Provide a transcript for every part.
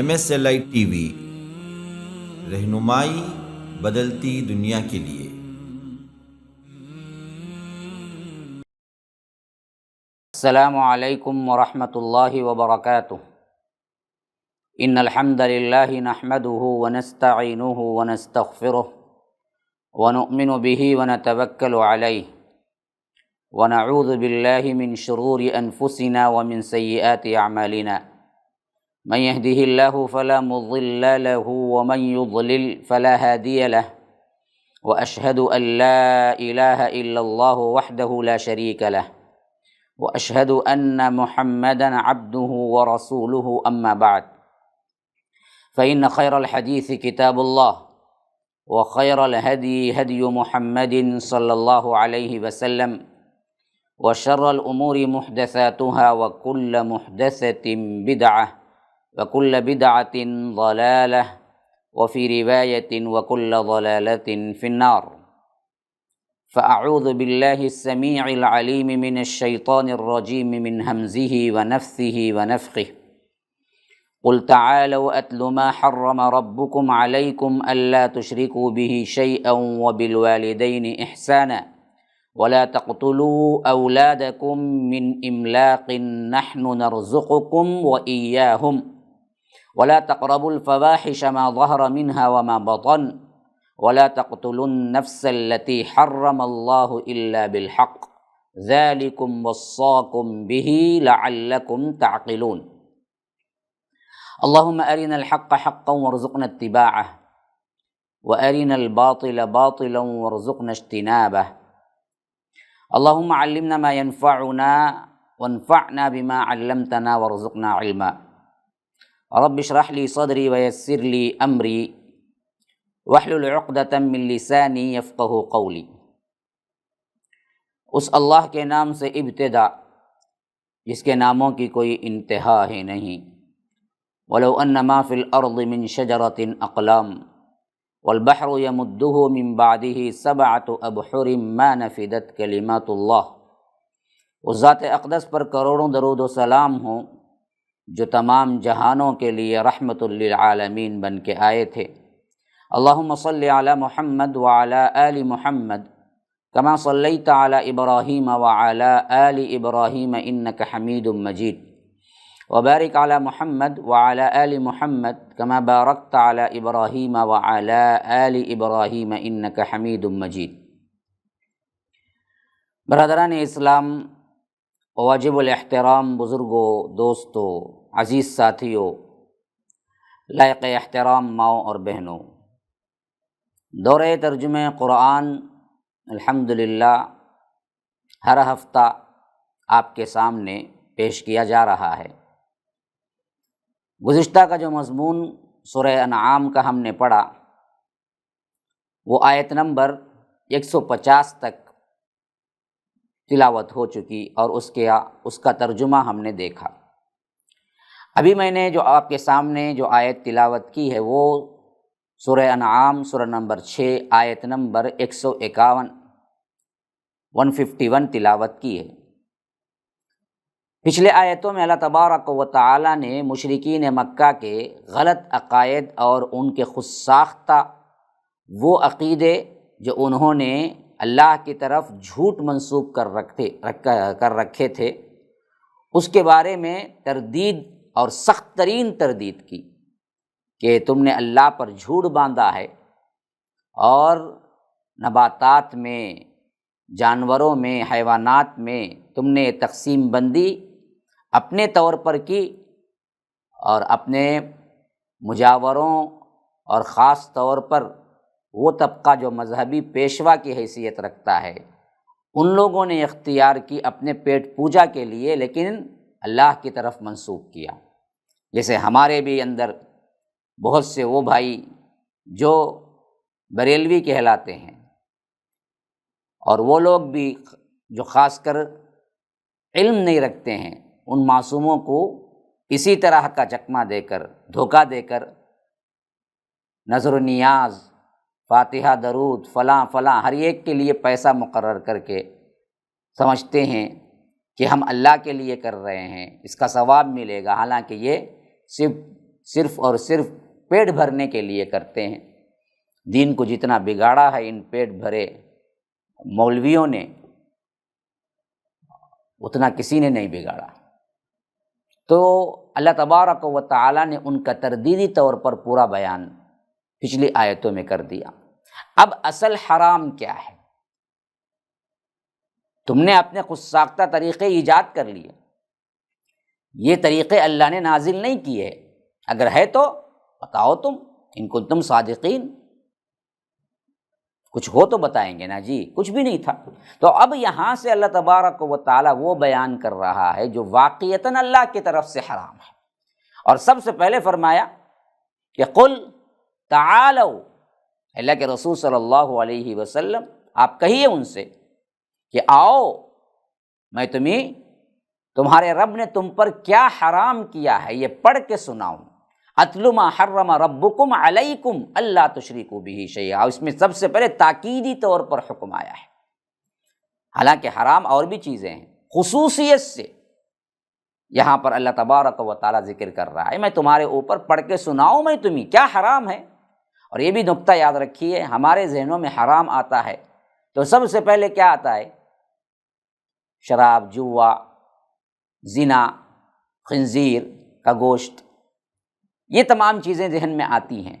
MSLI TV رہنمائی بدلتی دنیا کے لیے۔ السلام علیکم ورحمۃ اللہ وبرکاتہ۔ ان الحمد للہ نحمده ونستعینه ونستغفره ونؤمن به ونتوکل علیہ ونعوذ باللہ من شرور انفسنا ومن سیئات اعمالنا من يهده الله فلا مضل له ومن يضلل فلا هادي له واشهد ان لا اله الا الله وحده لا شريك له واشهد ان محمدا عبده ورسوله اما بعد فان خير الحديث كتاب الله وخير الهدي هدي محمد صلى الله عليه وسلم وشر الامور محدثاتها وكل محدثة بدعة وكل بدعة ضلالة وفي رواية وكل ضلالة في النار۔ فأعوذ بالله السميع العليم من الشيطان الرجيم من همزه ونفثه ونفخه قل تعالوا أتل ما حرم ربكم عليكم ألا تشركوا به شيئا وبالوالدين إحسانا ولا تقتلوا أولادكم من إملاق نحن نرزقكم وإياهم ولا تقربوا الفواحش ما ظهر منها وما بطن ولا تقتلوا النفس التي حرم الله إلا بالحق ذلكم وصاكم به لعلكم تعقلون۔ اللهم أرنا الحق حقا وارزقنا اتباعه وأرنا الباطل باطلا وارزقنا اجتنابه۔ اللهم علمنا ما ينفعنا وانفعنا بما علمتنا وارزقنا علما۔ رب اشرح لي صدري ويسر لي امری واحلل عقدۃ من لسانی یفقہوا قولی۔ اس اللہ کے نام سے ابتدا جس کے ناموں کی کوئی انتہا ہی نہیں۔ ولو ان ما فی الارض من شجرۃ اقلام والبحر یمدہ من بعدہ سبعۃ ابحر ما نفدت کلمات اللہ۔ اس ذات اقدس پر کروڑوں درود و سلام ہوں جو تمام جہانوں کے لیے رحمت للعالمین بن کے آئے تھے۔ اللہم صلی علی محمد وعلی آل محمد کما صلیت علی ابراہیم وعلی آل ابراہیم انک حمید مجید وبارک علی محمد وعلی آل محمد کما بارکت علی ابراہیم وعلی آل ابراہیم انک حمید مجید۔ برادران اسلام، واجب الاحترام بزرگوں، دوستوں، عزیز ساتھیوں، لائق احترام ماؤں اور بہنوں، دورہ ترجمہ قرآن الحمدللہ ہر ہفتہ آپ کے سامنے پیش کیا جا رہا ہے۔ گزشتہ کا جو مضمون سورہ انعام کا ہم نے پڑھا وہ آیت نمبر 150 تک تلاوت ہو چکی اور اس کا ترجمہ ہم نے دیکھا۔ ابھی میں نے جو آپ کے سامنے جو آیت تلاوت کی ہے وہ سورہ انعام سورہ نمبر 6 آیت نمبر 151 151 تلاوت کی ہے۔ پچھلے آیتوں میں اللہ تبارک و تعالی نے مشرکین مکہ کے غلط عقائد اور ان کے خود ساختہ وہ عقیدے جو انہوں نے اللہ کی طرف جھوٹ منسوب کر رکھے تھے اس کے بارے میں تردید اور سخت ترین تردید کی کہ تم نے اللہ پر جھوٹ باندھا ہے اور نباتات میں، جانوروں میں، حیوانات میں تم نے تقسیم بندی اپنے طور پر کی اور اپنے مجاوروں اور خاص طور پر وہ طبقہ جو مذہبی پیشوا کی حیثیت رکھتا ہے ان لوگوں نے اختیار کی اپنے پیٹ پوجا کے لیے، لیکن اللہ کی طرف منسوب کیا۔ جیسے ہمارے بھی اندر بہت سے وہ بھائی جو بریلوی کہلاتے ہیں اور وہ لوگ بھی جو خاص کر علم نہیں رکھتے ہیں، ان معصوموں کو اسی طرح کا چکمہ دے کر، دھوکہ دے کر نظر و نیاز، فاتحہ، درود، فلاں فلاں ہر ایک کے لیے پیسہ مقرر کر کے سمجھتے ہیں کہ ہم اللہ کے لیے کر رہے ہیں، اس کا ثواب ملے گا، حالانکہ یہ صرف صرف اور صرف پیٹ بھرنے کے لیے کرتے ہیں۔ دین کو جتنا بگاڑا ہے ان پیٹ بھرے مولویوں نے، اتنا کسی نے نہیں بگاڑا۔ تو اللہ تبارک و تعالیٰ نے ان کا تردیدی طور پر پورا بیان پچھلی آیتوں میں کر دیا۔ اب اصل حرام کیا ہے؟ تم نے اپنے خود ساختہ طریقے ایجاد کر لیے، یہ طریقے اللہ نے نازل نہیں کیے، اگر ہے تو بتاؤ تم، ان کنتم صادقین، کچھ ہو تو بتائیں گے نا جی، کچھ بھی نہیں تھا۔ تو اب یہاں سے اللہ تبارک و تعالیٰ وہ بیان کر رہا ہے جو واقعتاً اللہ کی طرف سے حرام ہے، اور سب سے پہلے فرمایا کہ قل تعالوا، اللہ کے رسول صلی اللہ علیہ وسلم آپ کہیے ان سے کہ آؤ میں تمہارے رب نے تم پر کیا حرام کیا ہے یہ پڑھ کے سناؤں۔ اتل ما حرم ربکم علیکم اللہ تشرکوا بہ شیئا، اس میں سب سے پہلے تاکیدی طور پر حکم آیا ہے، حالانکہ حرام اور بھی چیزیں ہیں، خصوصیت سے یہاں پر اللہ تبارک و تعالیٰ ذکر کر رہا ہے میں تمہارے اوپر پڑھ کے سناؤں میں تمہیں کیا حرام ہے۔ اور یہ بھی نقطہ یاد رکھیے، ہمارے ذہنوں میں حرام آتا ہے تو سب سے پہلے کیا آتا ہے؟ شراب، جوا، زنا، خنزیر کا گوشت، یہ تمام چیزیں ذہن میں آتی ہیں،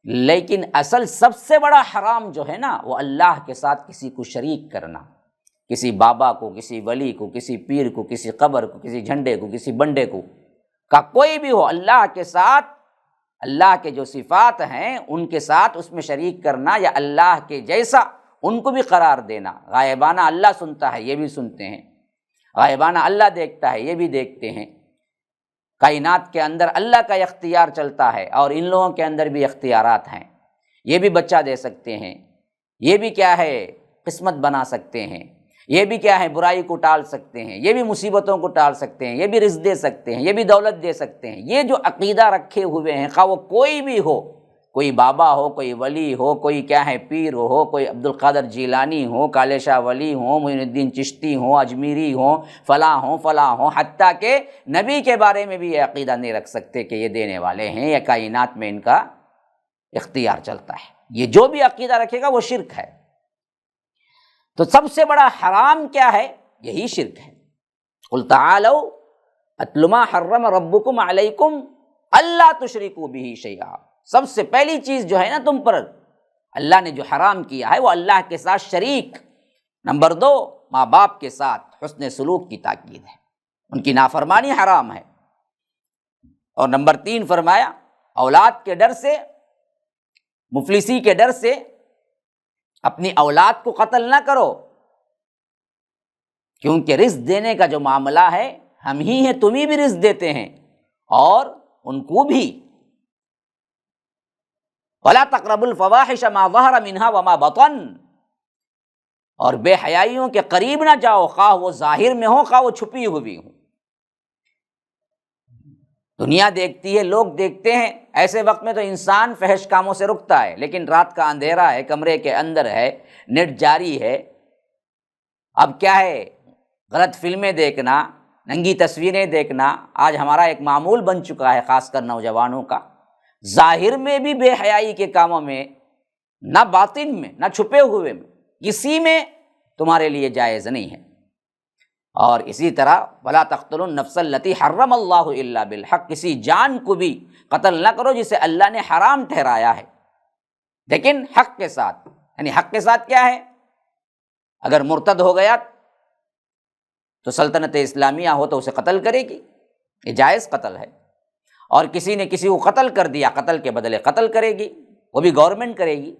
لیکن اصل سب سے بڑا حرام جو ہے نا وہ اللہ کے ساتھ کسی کو شریک کرنا، کسی بابا کو، کسی ولی کو، کسی پیر کو، کسی قبر کو، کسی جھنڈے کو، کسی بنڈے کو، کا کوئی بھی ہو، اللہ کے ساتھ، اللہ کے جو صفات ہیں ان کے ساتھ اس میں شریک کرنا، یا اللہ کے جیسا ان کو بھی قرار دینا۔ غائبانہ اللہ سنتا ہے یہ بھی سنتے ہیں، غائبانہ اللہ دیکھتا ہے یہ بھی دیکھتے ہیں، کائنات کے اندر اللہ کا اختیار چلتا ہے اور ان لوگوں کے اندر بھی اختیارات ہیں، یہ بھی بچہ دے سکتے ہیں، یہ بھی کیا ہے قسمت بنا سکتے ہیں، یہ بھی کیا ہے برائی کو ٹال سکتے ہیں، یہ بھی مصیبتوں کو ٹال سکتے ہیں، یہ بھی رزق دے سکتے ہیں، یہ بھی دولت دے سکتے ہیں۔ یہ جو عقیدہ رکھے ہوئے ہیں، خواہ وہ کوئی بھی ہو، کوئی بابا ہو، کوئی ولی ہو، کوئی کیا ہے پیر ہو، کوئی عبد القادر جیلانی ہو، کالے شاہ ولی ہو، معین الدین چشتی ہو، اجمیری ہو، فلاں ہو، حتیٰ کہ نبی کے بارے میں بھی یہ عقیدہ نہیں رکھ سکتے کہ یہ دینے والے ہیں یا کائنات میں ان کا اختیار چلتا ہے۔ یہ جو بھی عقیدہ رکھے گا وہ شرک ہے۔ تو سب سے بڑا حرام کیا ہے؟ یہی شرک ہے۔ قل تعالوا اتل ما حرم ربکم علیکم اللہ تشرکوا بہ شیئا، سب سے پہلی چیز جو ہے نا تم پر اللہ نے جو حرام کیا ہے وہ اللہ کے ساتھ شریک۔ نمبر 2، ماں باپ کے ساتھ حسن سلوک کی تاکید ہے، ان کی نافرمانی حرام ہے۔ اور نمبر 3 فرمایا اولاد کے ڈر سے، مفلسی کے ڈر سے اپنی اولاد کو قتل نہ کرو، کیونکہ رزق دینے کا جو معاملہ ہے ہم ہی ہیں، تم ہی بھی رزق دیتے ہیں اور ان کو بھی۔ وَلَا تَقْرَبُوا الْفَوَاحِشَ مَا ظَهَرَ مِنْهَا وَمَا بَطَنَ، اور بے حیائیوں کے قریب نہ جاؤ، خواہ وہ ظاہر میں ہو خواہ وہ چھپی ہوئی ہو۔ دنیا دیکھتی ہے، لوگ دیکھتے ہیں، ایسے وقت میں تو انسان فحش کاموں سے رکتا ہے، لیکن رات کا اندھیرا ہے، کمرے کے اندر ہے، نیٹ جاری ہے، اب کیا ہے غلط فلمیں دیکھنا، ننگی تصویریں دیکھنا آج ہمارا ایک معمول بن چکا ہے، خاص کر نوجوانوں کا۔ ظاہر میں بھی بے حیائی کے کاموں میں، نہ باطن میں، نہ چھپے ہوئے میں، کسی میں تمہارے لیے جائز نہیں ہے۔ اور اسی طرح وَلَا تَقْتُلُوا النَّفْسَ الَّتِي حَرَّمَ اللَّهُ إِلَّا بِالْحَقِّ، کسی جان کو بھی قتل نہ کرو جسے اللہ نے حرام ٹھہرایا ہے، لیکن حق کے ساتھ۔ یعنی حق کے ساتھ کیا ہے؟ اگر مرتد ہو گیا تو سلطنت اسلامیہ ہو تو اسے قتل کرے گی، یہ جائز قتل ہے۔ اور کسی نے کسی کو قتل کر دیا، قتل کے بدلے قتل کرے گی، وہ بھی گورنمنٹ کرے گی،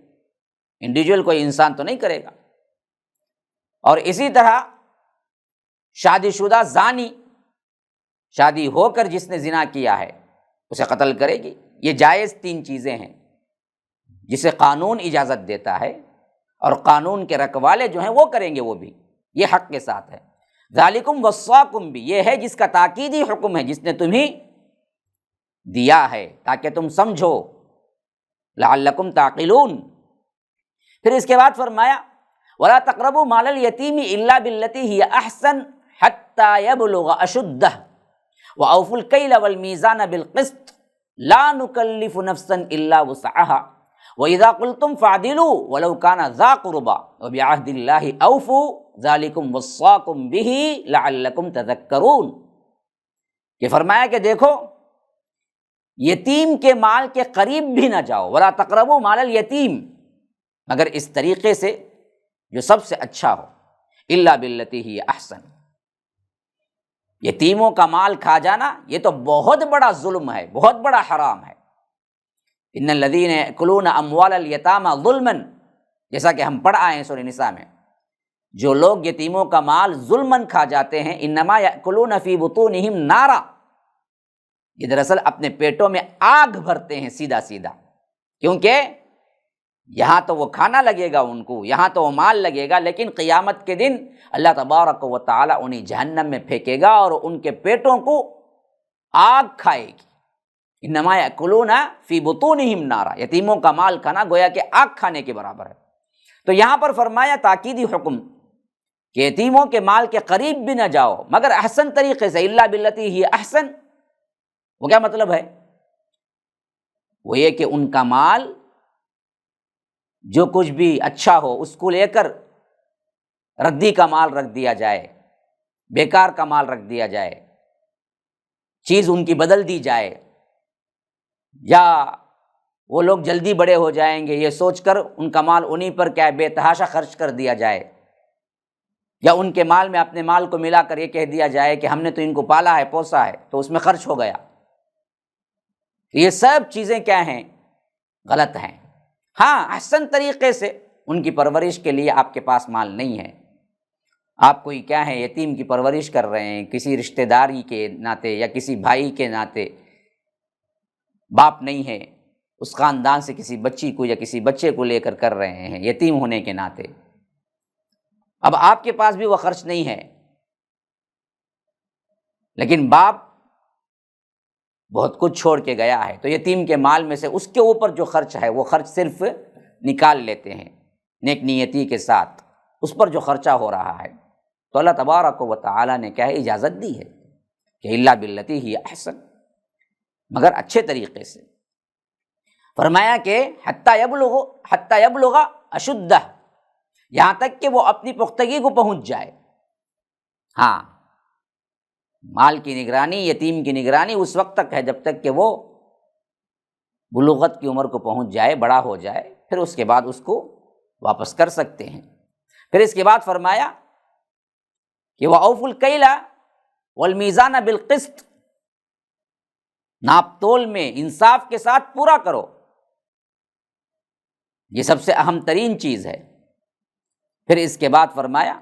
انڈیویجول کوئی انسان تو نہیں کرے گا۔ اور اسی طرح شادی شدہ زانی، شادی ہو کر جس نے زنا کیا ہے اسے قتل کرے گی۔ یہ جائز 3 چیزیں ہیں جسے قانون اجازت دیتا ہے، اور قانون کے رکھوالے جو ہیں وہ کریں گے، وہ بھی یہ حق کے ساتھ ہے۔ ذالکم وصاکم بھی، یہ ہے جس کا تاکیدی حکم ہے، جس نے تمہیں دیا ہے تاکہ تم سمجھو، لعلکم تعقلون۔ پھر اس کے بعد فرمایا وَلَا تَقْرَبُوا مَالَ الْيَتِيمِ إِلَّا بِالَّتِي هِيَ أَحْسَنُ حَتَّى يَبْلُغَ أَشُدَّهُ وَأَوْفُوا الْكَيْلَ وَالْمِيزَانَ بِالْقِسْطِ لا نکلف نفسا الا وسعها وَإِذَا قُلْتُمْ فَعْدِلُوا وَلَوْ كَانَ ذَا قُرْبَىٰ وَبِعَهْدِ اللَّهِ أَوْفُوا ذَلِكُمْ وَصَّاكُمْ بِهِ لَعَلَّكُمْ تَذَكَّرُونَ کہ فرمایا کہ دیکھو یتیم کے مال کے قریب بھی نہ جاؤ، وَلَا تَقْرَبُوا مَالَ الْيَتِيمِ، مگر اس طریقے سے جو سب سے اچھا ہو، إِلَّا بِالَّتِي هِيَ أَحْسَنُ۔ یتیموں کا مال کھا جانا یہ تو بہت بڑا ظلم ہے، بہت بڑا حرام ہے۔ ان الذین یأکلون اموال الیتامی ظلما، جیسا کہ ہم پڑھ آئے ہیں سورہ نساء میں، جو لوگ یتیموں کا مال ظلماً کھا جاتے ہیں، انما یأکلون فی بطونہم نارا، یہ دراصل اپنے پیٹوں میں آگ بھرتے ہیں سیدھا سیدھا، کیونکہ یہاں تو وہ کھانا لگے گا ان کو، یہاں تو وہ مال لگے گا، لیکن قیامت کے دن اللہ تبارک و تعالی انہیں جہنم میں پھینکے گا اور ان کے پیٹوں کو آگ کھائے گی۔ انما یأکلون فی بطونہم نارا، یتیموں کا مال کھانا گویا کہ آگ کھانے کے برابر ہے۔ تو یہاں پر فرمایا تاکیدی حکم کہ یتیموں کے مال کے قریب بھی نہ جاؤ مگر احسن طریقے سے، الا باللتی ہی احسن۔ وہ کیا مطلب ہے؟ وہ یہ کہ ان کا مال جو کچھ بھی اچھا ہو اس کو لے کر ردی کا مال رکھ دیا جائے، بیکار کا مال رکھ دیا جائے، چیز ان کی بدل دی جائے، یا وہ لوگ جلدی بڑے ہو جائیں گے یہ سوچ کر ان کا مال انہی پر کیا بے تحاشا خرچ کر دیا جائے، یا ان کے مال میں اپنے مال کو ملا کر یہ کہہ دیا جائے کہ ہم نے تو ان کو پالا ہے پوسا ہے تو اس میں خرچ ہو گیا۔ یہ سب چیزیں کیا ہیں؟ غلط ہیں۔ ہاں احسن طریقے سے ان کی پرورش کے لیے آپ کے پاس مال نہیں ہے، آپ کوئی کیا ہے یتیم کی پرورش کر رہے ہیں کسی رشتہ داری کے ناطے یا کسی بھائی کے ناطے، باپ نہیں ہے اس خاندان سے کسی بچی کو یا کسی بچے کو لے کر رہے ہیں یتیم ہونے کے ناطے، اب آپ کے پاس بھی وہ خرچ نہیں ہے، لیکن باپ بہت کچھ چھوڑ کے گیا ہے تو یتیم کے مال میں سے اس کے اوپر جو خرچ ہے وہ خرچ صرف نکال لیتے ہیں نیک نیتی کے ساتھ، اس پر جو خرچہ ہو رہا ہے تو اللہ تبارک و تعالی نے کیا ہے اجازت دی ہے کہ الا باللتی ہی احسن، مگر اچھے طریقے سے۔ فرمایا کہ حتی یبلغ اشدہ، یہاں تک کہ وہ اپنی پختگی کو پہنچ جائے۔ ہاں مال کی نگرانی، یتیم کی نگرانی اس وقت تک ہے جب تک کہ وہ بلوغت کی عمر کو پہنچ جائے، بڑا ہو جائے، پھر اس کے بعد اس کو واپس کر سکتے ہیں۔ پھر اس کے بعد فرمایا کہ وَأَوْفُوا الْكَيْلَ وَالْمِيزَانَ بِالْقِسْطِ، ناپ تول میں انصاف کے ساتھ پورا کرو، یہ سب سے اہم ترین چیز ہے۔ پھر اس کے بعد فرمایا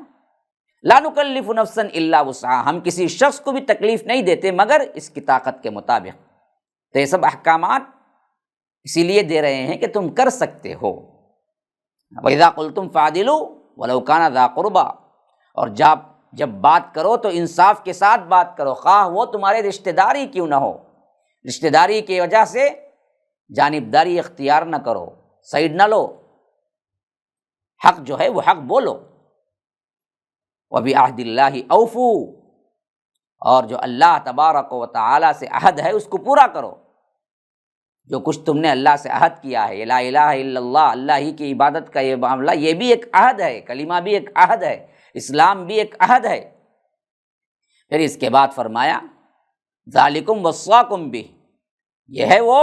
لا نکلف نفسا الا وسعها، ہم کسی شخص کو بھی تکلیف نہیں دیتے مگر اس کی طاقت کے مطابق۔ تو یہ سب احکامات اسی لیے دے رہے ہیں کہ تم کر سکتے ہو۔ وَإِذَا قُلْتُمْ فَعْدِلُوا وَلَوْ كَانَ ذَا قُرْبَىٰ، اور جب بات کرو تو انصاف کے ساتھ بات کرو، خواہ وہ تمہارے رشتہ داری کیوں نہ ہو، رشتہ داری کی وجہ سے جانبداری اختیار نہ کرو، سائیڈ نہ لو، حق جو ہے وہ حق بولو۔ وَبِعَهْدِ اللَّهِ أَوْفُوا، اور جو اللہ تبارک و تعالی سے عہد ہے اس کو پورا کرو، جو کچھ تم نے اللہ سے عہد کیا ہے، لا الہ الا اللہ، اللہ ہی کی عبادت کا یہ معاملہ، یہ بھی ایک عہد ہے، کلمہ بھی ایک عہد ہے، اسلام بھی ایک عہد ہے۔ پھر اس کے بعد فرمایا ذالکم وصاکم بہ، یہ ہے وہ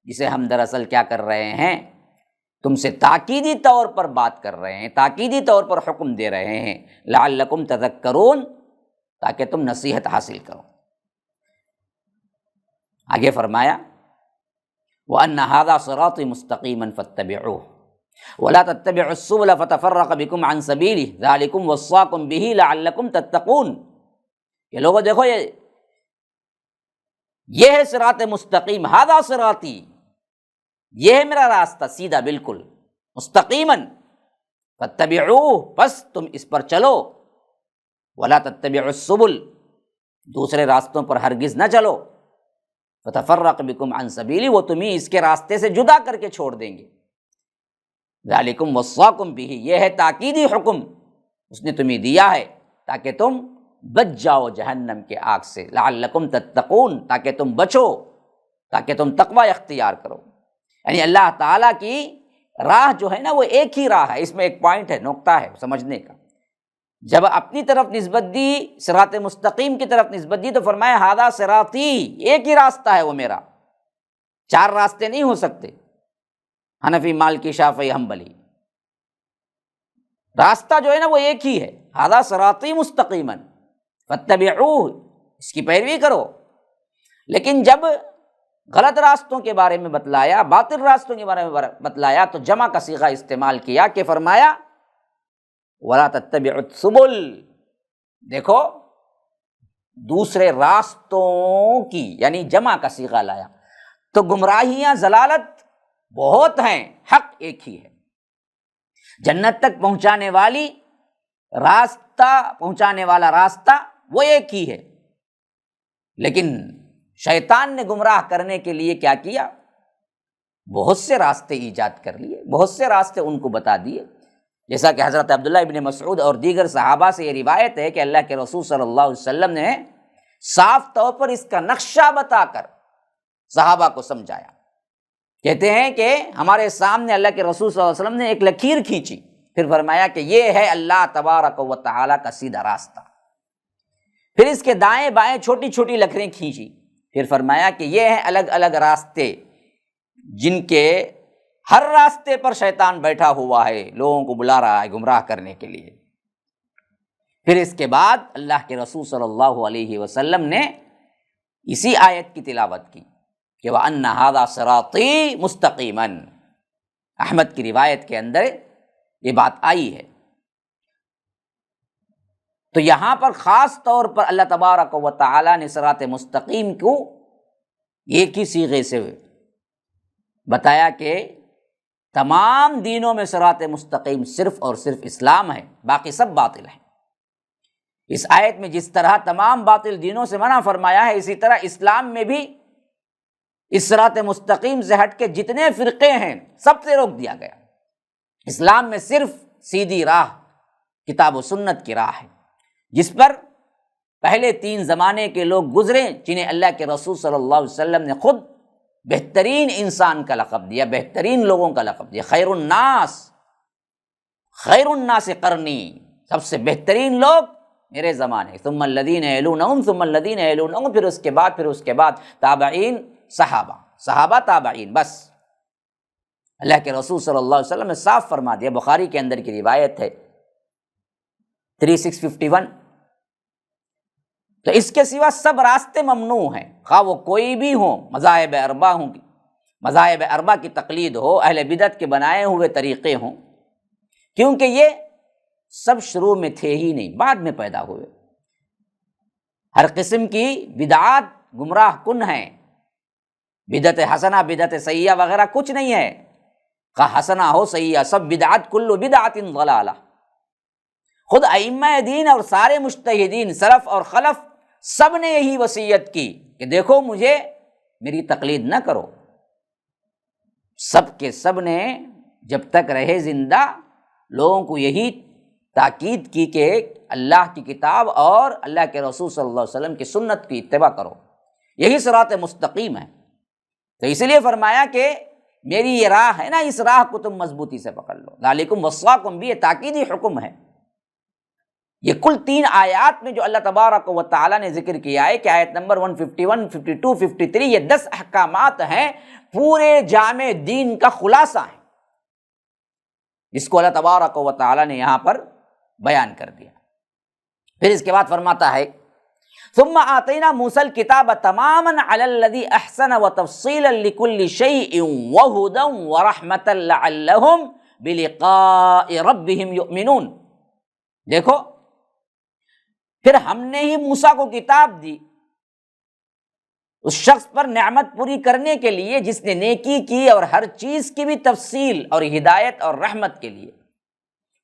جسے ہم دراصل کیا کر رہے ہیں، تم سے تاکیدی طور پر بات کر رہے ہیں، تاکیدی طور پر حکم دے رہے ہیں، لعلکم تذکرون، تاکہ تم نصیحت حاصل کرو۔ آگے فرمایا وَأَنَّ هَذَا صِرَاطِي مُسْتَقِيمًا فَاتَّبِعُوهُ وَلَا تَتَّبِعُوا السُّبُلَ فَتَفَرَّقَ بِكُمْ عَنْ سَبِيلِهِ ذَلِكُمْ وَصَّاكُمْ بِهِ لَعَلَّكُمْ تَتَّقُونَ۔ کہ لوگوں دیکھو یہ ہے صراط مستقیم، هَذَا صِرَاطِي، یہ ہے میرا راستہ سیدھا بالکل مستقیماً، فَاتَّبِعُوهُ، پس تم اس پر چلو، وَلَا تَتَّبِعُوا السُّبُلَ، دوسرے راستوں پر ہرگز نہ چلو، فَتَفَرَّقَ بِكُمْ عَنْ سَبِيلِهِ، وہ تمہیں اس کے راستے سے جدا کر کے چھوڑ دیں گے۔ ذَلِكُمْ وَصَّاكُمْ بِهِ، یہ ہے تاکیدی حکم اس نے تمہیں دیا ہے تاکہ تم بچ جاؤ جہنم کے آگ سے، لعلکم تتقون، تاکہ تم بچو تاکہ تم تقوی اختیار کرو۔ یعنی اللہ تعالیٰ کی راہ جو ہے نا وہ ایک ہی راہ ہے۔ اس میں ایک پوائنٹ ہے، نقطہ ہے سمجھنے کا۔ جب اپنی طرف نسبت دی، صراط مستقیم کی طرف نسبت دی، تو فرمایا ھذا صراطی، ایک ہی راستہ ہے وہ میرا، چار راستے نہیں ہو سکتے، حنفی، مالکی، شافعی، حنبلی۔ راستہ جو ہے نا وہ ایک ہی ہے، ھذا صراطی مستقیما فاتبعوہ، اس کی پیروی کرو۔ لیکن جب غلط راستوں کے بارے میں بتلایا، باطل راستوں کے بارے میں بتلایا، تو جمع کا صیغہ استعمال کیا کہ فرمایا وَلَا تَتَّبِعُوا السُّبُلَ، دیکھو دوسرے راستوں کی، یعنی جمع کا صیغہ لایا۔ تو گمراہیاں، ضلالت بہت ہیں، حق ایک ہی ہے۔ جنت تک پہنچانے والی راستہ، پہنچانے والا راستہ وہ ایک ہی ہے، لیکن شیطان نے گمراہ کرنے کے لیے کیا کیا؟ بہت سے راستے ایجاد کر لیے، بہت سے راستے ان کو بتا دیے۔ جیسا کہ حضرت عبداللہ ابن مسعود اور دیگر صحابہ سے یہ روایت ہے کہ اللہ کے رسول صلی اللہ علیہ وسلم نے صاف طور پر اس کا نقشہ بتا کر صحابہ کو سمجھایا۔ کہتے ہیں کہ ہمارے سامنے اللہ کے رسول صلی اللہ علیہ وسلم نے ایک لکیر کھینچی، پھر فرمایا کہ یہ ہے اللہ تبارک و تعالیٰ کا سیدھا راستہ۔ پھر اس کے دائیں بائیں چھوٹی چھوٹی لکیریں کھینچی، پھر فرمایا کہ یہ ہیں الگ الگ راستے، جن کے ہر راستے پر شیطان بیٹھا ہوا ہے، لوگوں کو بلا رہا ہے گمراہ کرنے کے لیے۔ پھر اس کے بعد اللہ کے رسول صلی اللہ علیہ وسلم نے اسی آیت کی تلاوت کی کہ وَأَنَّ هَذَا صِرَاطِي مُسْتَقِيمًا، احمد کی روایت کے اندر یہ بات آئی ہے۔ تو یہاں پر خاص طور پر اللہ تبارک و تعالیٰ نے صراط مستقیم کو ایک ہی صیغے سے بتایا کہ تمام دینوں میں صراط مستقیم صرف اور صرف اسلام ہے، باقی سب باطل ہے۔ اس آیت میں جس طرح تمام باطل دینوں سے منع فرمایا ہے، اسی طرح اسلام میں بھی اس صراط مستقیم سے ہٹ کے جتنے فرقے ہیں سب سے روک دیا گیا۔ اسلام میں صرف سیدھی راہ کتاب و سنت کی راہ ہے، جس پر پہلے 3 زمانے کے لوگ گزرے، جنہیں اللہ کے رسول صلی اللہ علیہ وسلم نے خود بہترین انسان کا لقب دیا، بہترین لوگوں کا لقب دیا، خیر الناس قرنی، سب سے بہترین لوگ میرے زمانے، ثم الذین یلونہم ثم الذین یلونہم، پھر اس کے بعد تابعین، صحابہ تابعین، بس۔ اللہ کے رسول صلی اللہ علیہ وسلم نے صاف فرما دیا، بخاری کے اندر کی روایت ہے 3651، تو اس کے سوا سب راستے ممنوع ہیں، خواہ وہ کوئی بھی ہوں، مذاہب اربعہ کی تقلید ہو، اہل بدعت کے بنائے ہوئے طریقے ہوں، کیونکہ یہ سب شروع میں تھے ہی نہیں، بعد میں پیدا ہوئے۔ ہر قسم کی بدعات گمراہ کن ہیں، بدعت حسنہ، بدعت سیئہ وغیرہ کچھ نہیں ہے، خواہ حسنہ ہو سیئہ، سب بدعت، کل بدعت ضلالہ۔ خود ائمہ دین اور سارے مجتہدین سلف اور خلف سب نے یہی وصیت کی کہ دیکھو مجھے میری تقلید نہ کرو۔ سب کے سب نے جب تک رہے زندہ لوگوں کو یہی تاکید کی کہ اللہ کی کتاب اور اللہ کے رسول صلی اللہ علیہ وسلم کی سنت کی اتباع کرو، یہی صراط مستقیم ہے۔ تو اس لیے فرمایا کہ میری یہ راہ ہے نا، اس راہ کو تم مضبوطی سے پکڑ لو، ذالکم وصاکم بھی، یہ تاکیدی حکم ہے۔ یہ کل 3 آیات میں جو اللہ تبارک و تعالیٰ نے ذکر کیا ہے کہ آیت نمبر 151، 52، 53، یہ 10 احکامات ہیں، پورے جامع دین کا خلاصہ ہے، جس کو اللہ تبارک و تعالیٰ نے یہاں پر بیان کر دیا۔ پھر اس کے بعد فرماتا ہے ثم آتینا موسیٰ الکتاب تماما علی الذی احسن وتفصیلا لکل شیء وہدی ورحمۃ لعلہم بلقاء ربہم یؤمنون۔ دیکھو پھر ہم نے ہی موسیٰ کو کتاب دی اس شخص پر نعمت پوری کرنے کے لیے جس نے نیکی کی اور ہر چیز کی بھی تفصیل اور ہدایت اور رحمت کے لیے،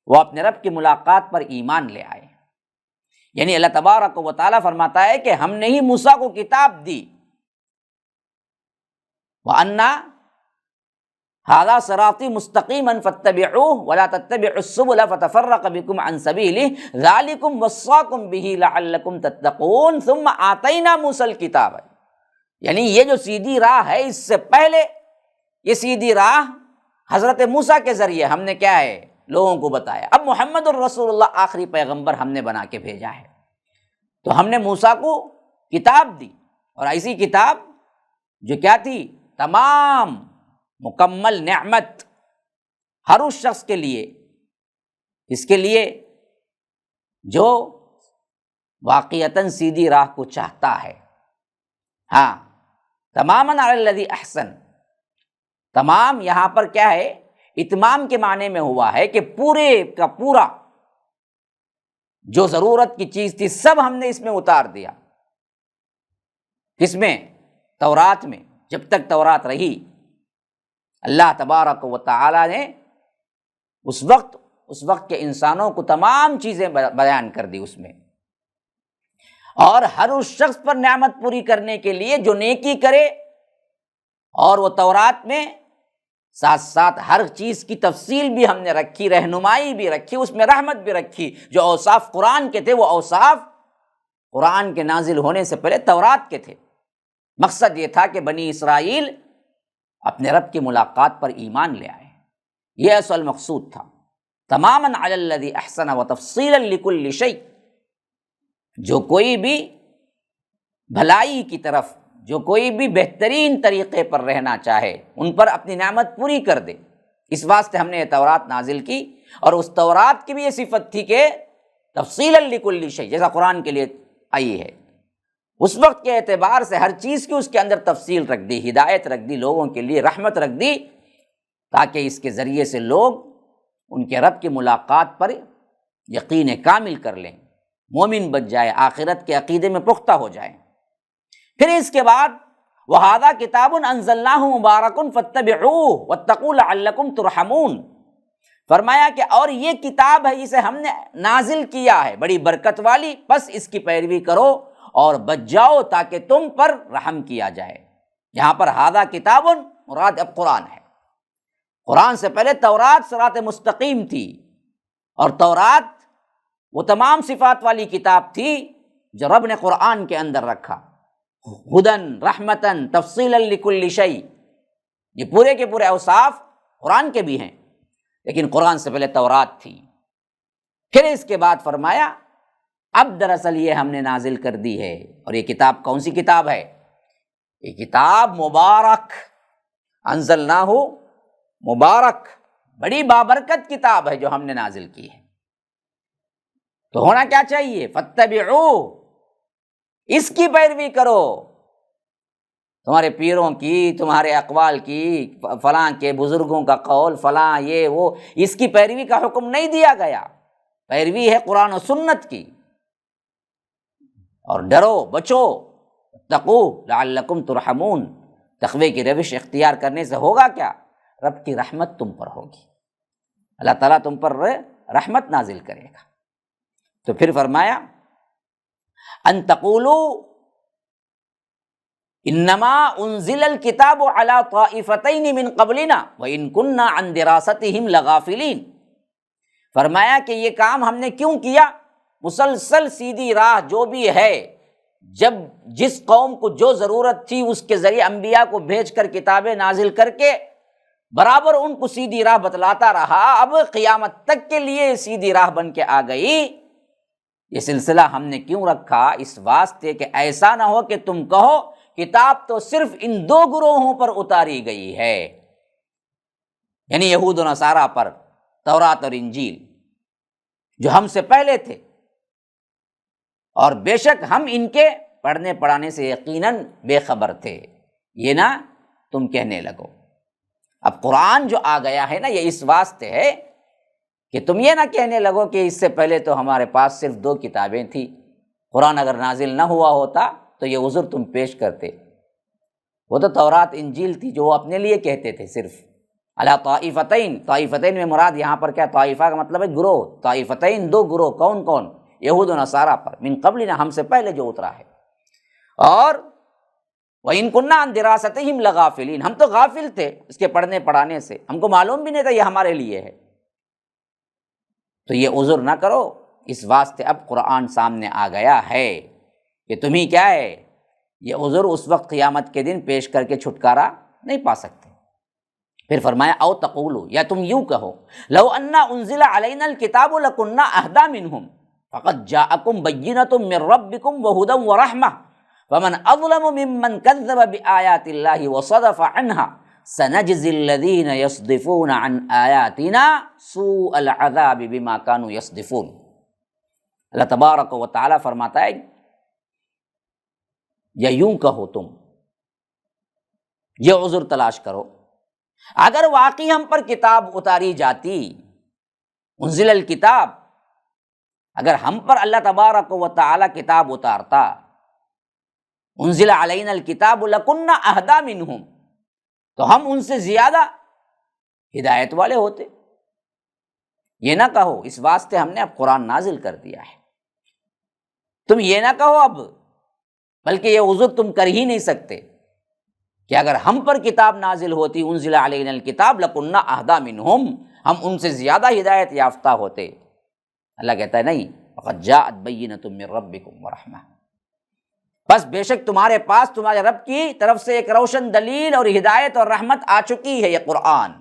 وہ اپنے رب کی ملاقات پر ایمان لے آئے۔ یعنی اللہ تبارک و تعالیٰ فرماتا ہے کہ ہم نے ہی موسیٰ کو کتاب دی، وَأَنَّ هَذَا صِرَاطِي مُسْتَقِيمًا فَاتَّبِعُوهُ وَلَا تَتَّبِعُوا السُّبُلَ فَتَفَرَّقَ بِكُمْ عَنْ سَبِيلِهِ ذَلِكُمْ وَصَّاكُمْ بِهِ لَعَلَّكُمْ تَتَّقُونَ ثُمَّ آتَيْنَا مُوسَى الْكِتَابَ۔ یعنی یہ جو سیدھی راہ ہے، اس سے پہلے یہ سیدھی راہ حضرت موسیٰ کے ذریعے ہم نے کیا ہے لوگوں کو بتایا۔ اب محمد الرسول اللہ آخری پیغمبر ہم نے بنا کے بھیجا ہے، تو ہم نے موسیٰ کو کتاب دی، اور ایسی کتاب جو کیا تھی، تمام مکمل نعمت ہر اس شخص کے لیے، اس کے لیے جو واقعتاً سیدھی راہ کو چاہتا ہے۔ ہاں، تماماً علی الذی احسن، تمام یہاں پر کیا ہے، اتمام کے معنی میں ہوا ہے کہ پورے کا پورا جو ضرورت کی چیز تھی سب ہم نے اس میں اتار دیا۔ کس میں؟ تورات میں۔ جب تک تورات رہی، اللہ تبارک و تعالی نے اس وقت کے انسانوں کو تمام چیزیں بیان کر دی اس میں، اور ہر اس شخص پر نعمت پوری کرنے کے لیے جو نیکی کرے، اور وہ تورات میں ساتھ ساتھ ہر چیز کی تفصیل بھی ہم نے رکھی، رہنمائی بھی رکھی، اس میں رحمت بھی رکھی۔ جو اوصاف قرآن کے تھے وہ اوصاف قرآن کے نازل ہونے سے پہلے تورات کے تھے۔ مقصد یہ تھا کہ بنی اسرائیل اپنے رب کی ملاقات پر ایمان لے آئے، یہ اصل مقصود تھا۔ تماماً علی الذی احسن وتفصیلا لکل شیء، جو کوئی بھی بھلائی کی طرف، جو کوئی بھی بہترین طریقے پر رہنا چاہے، ان پر اپنی نعمت پوری کر دے، اس واسطے ہم نے یہ تورات نازل کی۔ اور اس تورات کی بھی یہ صفت تھی کہ تفصیلا لکل شیء، جیسا قرآن کے لیے آئی ہے، اس وقت کے اعتبار سے ہر چیز کی اس کے اندر تفصیل رکھ دی، ہدایت رکھ دی، لوگوں کے لیے رحمت رکھ دی، تاکہ اس کے ذریعے سے لوگ ان کے رب کی ملاقات پر یقین کامل کر لیں، مومن بن جائے، آخرت کے عقیدے میں پختہ ہو جائیں۔ پھر اس کے بعد وَهَذَا كِتَابٌ أَنزَلْنَاهُ مُبَارَكٌ فَاتَّبِعُوهُ وَاتَّقُوا لَعَلَّكُمْ تُرْحَمُونَ، فرمایا کہ اور یہ کتاب ہے، اسے ہم نے نازل کیا ہے بڑی برکت والی، بس اس کی پیروی کرو اور بچ جاؤ تاکہ تم پر رحم کیا جائے۔ یہاں پر ہذا کتاب مراد اب قرآن ہے۔ قرآن سے پہلے تورات صراط مستقیم تھی، اور تورات وہ تمام صفات والی کتاب تھی جو رب نے قرآن کے اندر رکھا، ہدن رحمتن تفصیلا لکل شیء، یہ پورے کے پورے اوصاف قرآن کے بھی ہیں، لیکن قرآن سے پہلے تورات تھی۔ پھر اس کے بعد فرمایا اب دراصل یہ ہم نے نازل کر دی ہے، اور یہ کتاب کون سی کتاب ہے؟ یہ کتاب مبارک، انزلناہ مبارک، بڑی بابرکت کتاب ہے جو ہم نے نازل کی ہے۔ تو ہونا کیا چاہیے؟ فاتبعوہ، اس کی پیروی کرو، تمہارے پیروں کی، تمہارے اقوال کی، فلاں کے بزرگوں کا قول، فلاں یہ وہ، اس کی پیروی کا حکم نہیں دیا گیا، پیروی ہے قرآن و سنت کی۔ اور ڈرو، بچو، اتقوا لعلکم ترحمون، تقوی کی روش اختیار کرنے سے ہوگا کیا؟ رب کی رحمت تم پر ہوگی، اللہ تعالیٰ تم پر رحمت نازل کرے گا۔ تو پھر فرمایا ان تقولوا انما انزل الکتاب علی طائفتین من قبلنا وان کنا عن دراستہم لغافلین، فرمایا کہ یہ کام ہم نے کیوں کیا؟ مسلسل سیدھی راہ جو بھی ہے، جب جس قوم کو جو ضرورت تھی اس کے ذریعے انبیاء کو بھیج کر کتابیں نازل کر کے برابر ان کو سیدھی راہ بتلاتا رہا، اب قیامت تک کے لیے سیدھی راہ بن کے آ گئی۔ یہ سلسلہ ہم نے کیوں رکھا؟ اس واسطے کہ ایسا نہ ہو کہ تم کہو کتاب تو صرف ان دو گروہوں پر اتاری گئی ہے، یعنی یہود و نصارہ پر، تورات اور انجیل، جو ہم سے پہلے تھے، اور بے شک ہم ان کے پڑھنے پڑھانے سے یقیناً بے خبر تھے، یہ نہ تم کہنے لگو۔ اب قرآن جو آ گیا ہے نا، یہ اس واسطے ہے کہ تم یہ نہ کہنے لگو کہ اس سے پہلے تو ہمارے پاس صرف دو کتابیں تھیں، قرآن اگر نازل نہ ہوا ہوتا تو یہ عذر تم پیش کرتے۔ وہ تو تورات انجیل تھی جو وہ اپنے لیے کہتے تھے صرف، علی طائفتین، طائفتین میں مراد یہاں پر کیا؟ طائفہ کا مطلب ہے گروہ، طائفتین دو گروہ، کون کون؟ یہود و نصارہ پر، من قبلنا ہم سے پہلے جو اترا ہے، اور وَإِن كُنَّا عَن دِرَاسَتِهِمْ لَغَافِلِينَ، ہم تو غافل تھے اس کے پڑھنے پڑھانے سے، ہم کو معلوم بھی نہیں تھا یہ ہمارے لیے ہے۔ تو یہ عذر نہ کرو، اس واسطے اب قرآن سامنے آ گیا ہے کہ تمہیں کیا ہے، یہ عذر اس وقت قیامت کے دن پیش کر کے چھٹکارا نہیں پا سکتے۔ پھر فرمایا او تقولو، یا تم یوں کہو، لو انا انزل علینا الکتاب لکنا اہدی منہم فقد جاءکم بینۃ من ربکم وہدی ورحمہ فمن اظلم ممن کذب بآیات اللہ وصدف عنہا سنجزی الذین یصدفون عن آیاتنا سوء العذاب بما کانوا یصدفون۔ اللہ تبارک و تعالی فرماتا ہے یا یوں کہو تم، یہ عذر تلاش کرو، اگر واقعی ہم پر کتاب اتاری جاتی، انزل الکتاب، اگر ہم پر اللہ تبارک و تعالی کتاب اتارتا، انزل علینا الکتاب لکنا اہدی منہم، تو ہم ان سے زیادہ ہدایت والے ہوتے۔ یہ نہ کہو، اس واسطے ہم نے اب قرآن نازل کر دیا ہے، تم یہ نہ کہو اب، بلکہ یہ عذر تم کر ہی نہیں سکتے کہ اگر ہم پر کتاب نازل ہوتی، انزل علینا الکتاب لکنا اہدی منہم، ہم ان سے زیادہ ہدایت یافتہ ہوتے۔ اللہ کہتا ہے نہیں، فقد جاءت بینۃ من ربکم ورحمہ، بس بے شک تمہارے پاس تمہارے رب کی طرف سے ایک روشن دلیل اور ہدایت اور رحمت آ چکی ہے، یہ قرآن۔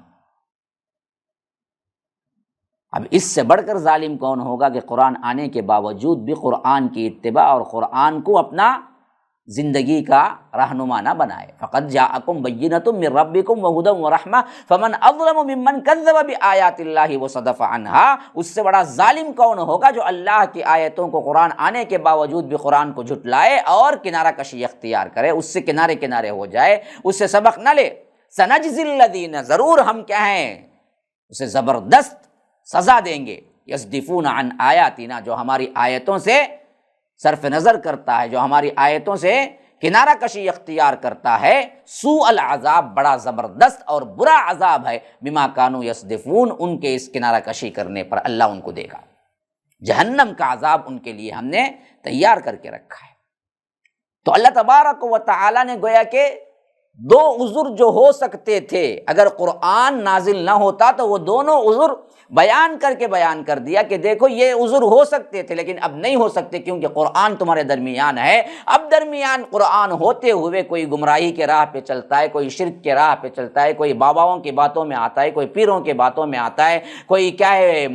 اب اس سے بڑھ کر ظالم کون ہوگا کہ قرآن آنے کے باوجود بھی قرآن کی اتباع اور قرآن کو اپنا زندگی کا رہنما نہ بنائے۔ فقد جاءکم بینۃ من ربکم وہدی ورحمہ فمن اظلم ممن کذب بآیات اللہ وصدف عنہا، اس سے بڑا ظالم کون ہوگا جو اللہ کی آیتوں کو قرآن آنے کے باوجود بھی قرآن کو جھٹلائے اور کنارہ کشی اختیار کرے، اس سے کنارے کنارے ہو جائے، اس سے سبق نہ لے۔ سنجزی الذین، ضرور ہم کیا ہیں، اسے زبردست سزا دیں گے، یصدفون عن آیاتنا، جو ہماری آیتوں سے صرف نظر کرتا ہے، جو ہماری آیتوں سے کنارہ کشی اختیار کرتا ہے، سوء العذاب، بڑا زبردست اور برا عذاب ہے، بما کانوا یصدفون، ان کے اس کنارہ کشی کرنے پر اللہ ان کو دے گا، جہنم کا عذاب ان کے لیے ہم نے تیار کر کے رکھا ہے۔ تو اللہ تبارک و تعالی نے گویا کہ دو عذر جو ہو سکتے تھے، اگر قرآن نازل نہ ہوتا تو وہ دونوں عذر بیان کر دیا کہ دیکھو یہ عذر ہو سکتے تھے لیکن اب نہیں ہو سکتے، کیونکہ قرآن تمہارے درمیان ہے۔ اب درمیان قرآن ہوتے ہوئے کوئی گمراہی کے راہ پہ چلتا ہے، کوئی شرک کے راہ پہ چلتا ہے، کوئی باباؤں کی باتوں میں آتا ہے، کوئی پیروں کے باتوں میں آتا ہے، کوئی کیا ہے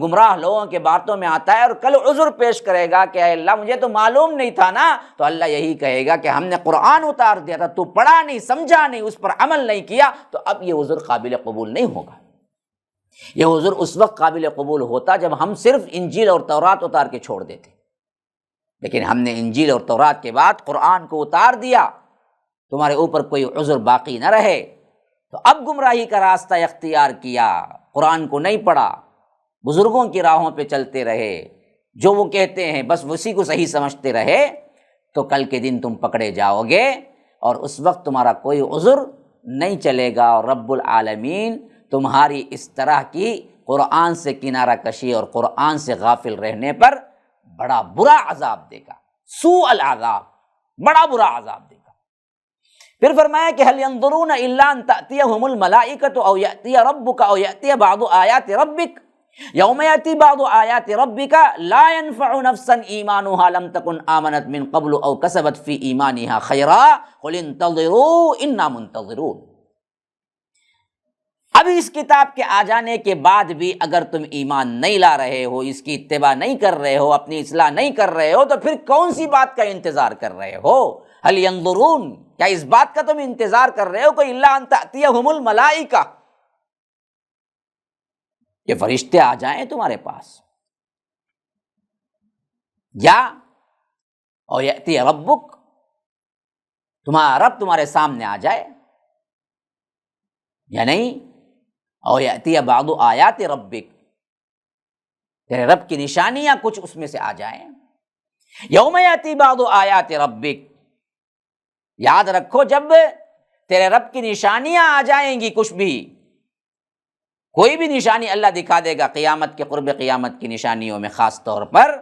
گمراہ لوگوں کے باتوں میں آتا ہے، اور کل عذر پیش کرے گا کہ اے اللہ مجھے تو معلوم نہیں تھا نا، تو اللہ یہی کہے گا کہ ہم نے قرآن اتار دیا تھا، تو پڑھا نہیں، سمجھا نہیں، اس پر عمل نہیں کیا، تو اب یہ عذر قابل قبول نہیں ہوگا۔ یہ عذر اس وقت قابل قبول ہوتا جب ہم صرف انجیل اور تورات اتار کے چھوڑ دیتے، لیکن ہم نے انجیل اور تورات کے بعد قرآن کو اتار دیا، تمہارے اوپر کوئی عذر باقی نہ رہے، تو اب گمراہی کا راستہ اختیار کیا، قرآن کو نہیں پڑھا، بزرگوں کی راہوں پہ چلتے رہے، جو وہ کہتے ہیں بس اسی کو صحیح سمجھتے رہے، تو کل کے دن تم پکڑے جاؤ گے، اور اس وقت تمہارا کوئی عذر نہیں چلے گا، اور رب العالمین تمہاری اس طرح کی قرآن سے کنارہ کشی اور قرآن سے غافل رہنے پر بڑا برا عذاب دے گا، سوء العذاب، بڑا برا عذاب دے گا۔ پھر فرمایا کہ هل ينظرون الا ان تأتيهم الملائکۃ او یأتی ربک او یأتی بعض آیات ربک یوم یأتی بعض آیات ربک لا ينفع نفسا ایمانها لم تکن آمنت من قبل او کسبت فی ایمانها خیرا قل انتظروا انا منتظرون۔ اب اس کتاب کے آ جانے کے بعد بھی اگر تم ایمان نہیں لا رہے ہو، اس کی اتباع نہیں کر رہے ہو، اپنی اصلاح نہیں کر رہے ہو، تو پھر کون سی بات کا انتظار کر رہے ہو؟ هل ينظرون، کیا اس بات کا تم انتظار کر رہے ہو کہ الا ان تأتیہم الملائکہ، کہ فرشتے آ جائیں تمہارے پاس، یا او یأتی ربک، تمہارا رب تمہارے سامنے آ جائے، یا نہیں او یأتی بعض آیات ربک، تیرے رب کی نشانیاں کچھ اس میں سے آ جائیں۔ یوم یأتی بعض آیات ربک، یاد رکھو جب تیرے رب کی نشانیاں آ جائیں گی، کچھ بھی کوئی بھی نشانی اللہ دکھا دے گا قیامت کے قرب قیامت کی نشانیوں میں، خاص طور پر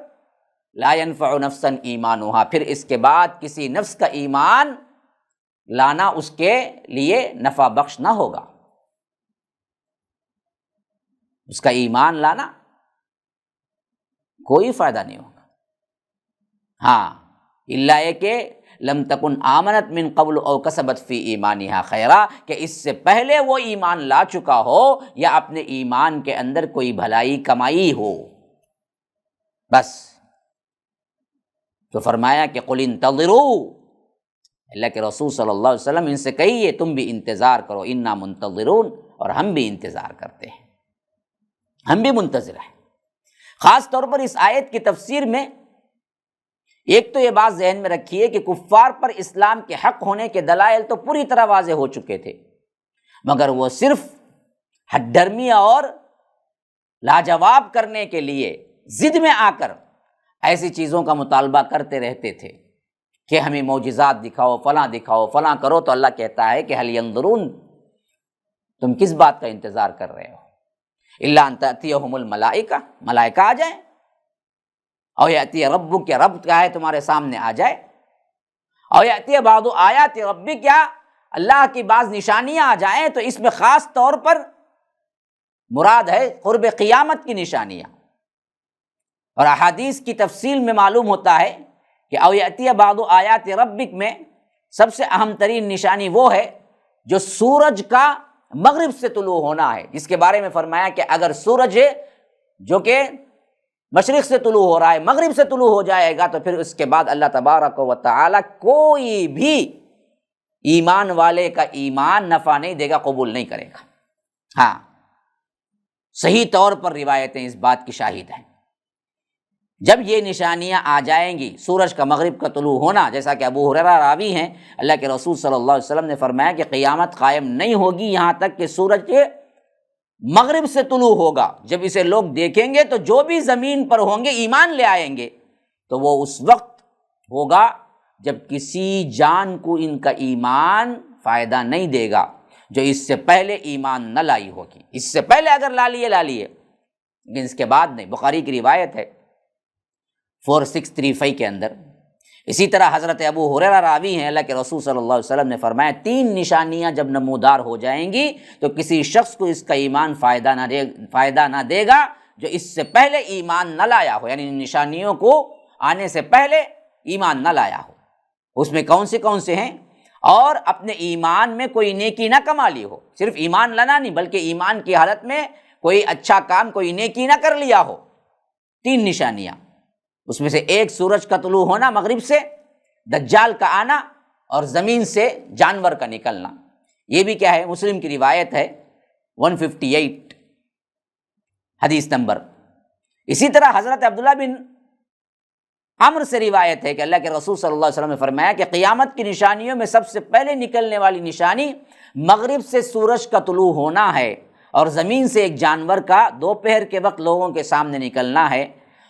لا ينفع نفسا ایمانها، پھر اس کے بعد کسی نفس کا ایمان لانا اس کے لیے نفع بخش نہ ہوگا، اس کا ایمان لانا کوئی فائدہ نہیں ہوگا۔ ہاں الا یہ کہ لم تکن آمنت من قبل او کسبت فی ایمانہا خیرا، کہ اس سے پہلے وہ ایمان لا چکا ہو یا اپنے ایمان کے اندر کوئی بھلائی کمائی ہو، بس۔ تو فرمایا کہ قل انتظروا، اللہ کے رسول صلی اللہ علیہ وسلم ان سے کہیے تم بھی انتظار کرو، انا منتظرون، اور ہم بھی انتظار کرتے ہیں، ہم بھی منتظر ہیں۔ خاص طور پر اس آیت کی تفسیر میں ایک تو یہ بات ذہن میں رکھیے کہ کفار پر اسلام کے حق ہونے کے دلائل تو پوری طرح واضح ہو چکے تھے، مگر وہ صرف ہٹ ڈرمی اور لاجواب کرنے کے لیے ضد میں آ کر ایسی چیزوں کا مطالبہ کرتے رہتے تھے کہ ہمیں معجزات دکھاؤ، فلاں کرو، تو اللہ کہتا ہے کہ هل ينظرون، تم کس بات کا انتظار کر رہے ہو؟ الا ان تأتیہم الملائکہ، ملائکہ آ جائیں، او یأتی ربک، کہ رب کیا ہے تمہارے سامنے آ جائے، او یأتی بعض آیات ربک، یا اللہ کی بعض نشانیاں آ جائیں، تو اس میں خاص طور پر مراد ہے قرب قیامت کی نشانیاں۔ اور احادیث کی تفصیل میں معلوم ہوتا ہے کہ او یأتی بعض آیات ربک میں سب سے اہم ترین نشانی وہ ہے جو سورج کا مغرب سے طلوع ہونا ہے، جس کے بارے میں فرمایا کہ اگر سورج جو کہ مشرق سے طلوع ہو رہا ہے مغرب سے طلوع ہو جائے گا، تو پھر اس کے بعد اللہ تبارک و تعالی کوئی بھی ایمان والے کا ایمان نفع نہیں دے گا، قبول نہیں کرے گا۔ ہاں، صحیح طور پر روایتیں اس بات کی شاہد ہیں۔ جب یہ نشانیاں آ جائیں گی، سورج کا مغرب کا طلوع ہونا، جیسا کہ ابو ہریرہ راوی ہیں، اللہ کے رسول صلی اللہ علیہ وسلم نے فرمایا کہ قیامت قائم نہیں ہوگی یہاں تک کہ سورج کے مغرب سے طلوع ہوگا۔ جب اسے لوگ دیکھیں گے تو جو بھی زمین پر ہوں گے ایمان لے آئیں گے، تو وہ اس وقت ہوگا جب کسی جان کو ان کا ایمان فائدہ نہیں دے گا جو اس سے پہلے ایمان نہ لائی ہوگی۔ اس سے پہلے اگر لا لیے لیکن اس کے بعد نہیں۔ بخاری کی روایت ہے 4635 کے اندر۔ اسی طرح حضرت ابو ہریرہ راوی ہیں، اللہ کے رسول صلی اللہ علیہ وسلم نے فرمایا 3 نشانیاں جب نمودار ہو جائیں گی تو کسی شخص کو اس کا ایمان فائدہ نہ دے گا جو اس سے پہلے ایمان نہ لایا ہو، یعنی نشانیوں کو آنے سے پہلے ایمان نہ لایا ہو۔ اس میں کون سے ہیں؟ اور اپنے ایمان میں کوئی نیکی نہ کما لی ہو، صرف ایمان لانا نہیں بلکہ ایمان کی حالت میں کوئی اچھا کام، کوئی نیکی نہ کر لیا ہو۔ 3 نشانیاں، اس میں سے ایک سورج کا طلوع ہونا مغرب سے، دجال کا آنا، اور زمین سے جانور کا نکلنا۔ یہ بھی کیا ہے؟ مسلم کی روایت ہے 158 حدیث نمبر۔ اسی طرح حضرت عبداللہ بن عمرو سے روایت ہے کہ اللہ کے رسول صلی اللہ علیہ وسلم نے فرمایا کہ قیامت کی نشانیوں میں سب سے پہلے نکلنے والی نشانی مغرب سے سورج کا طلوع ہونا ہے، اور زمین سے ایک جانور کا دوپہر کے وقت لوگوں کے سامنے نکلنا ہے۔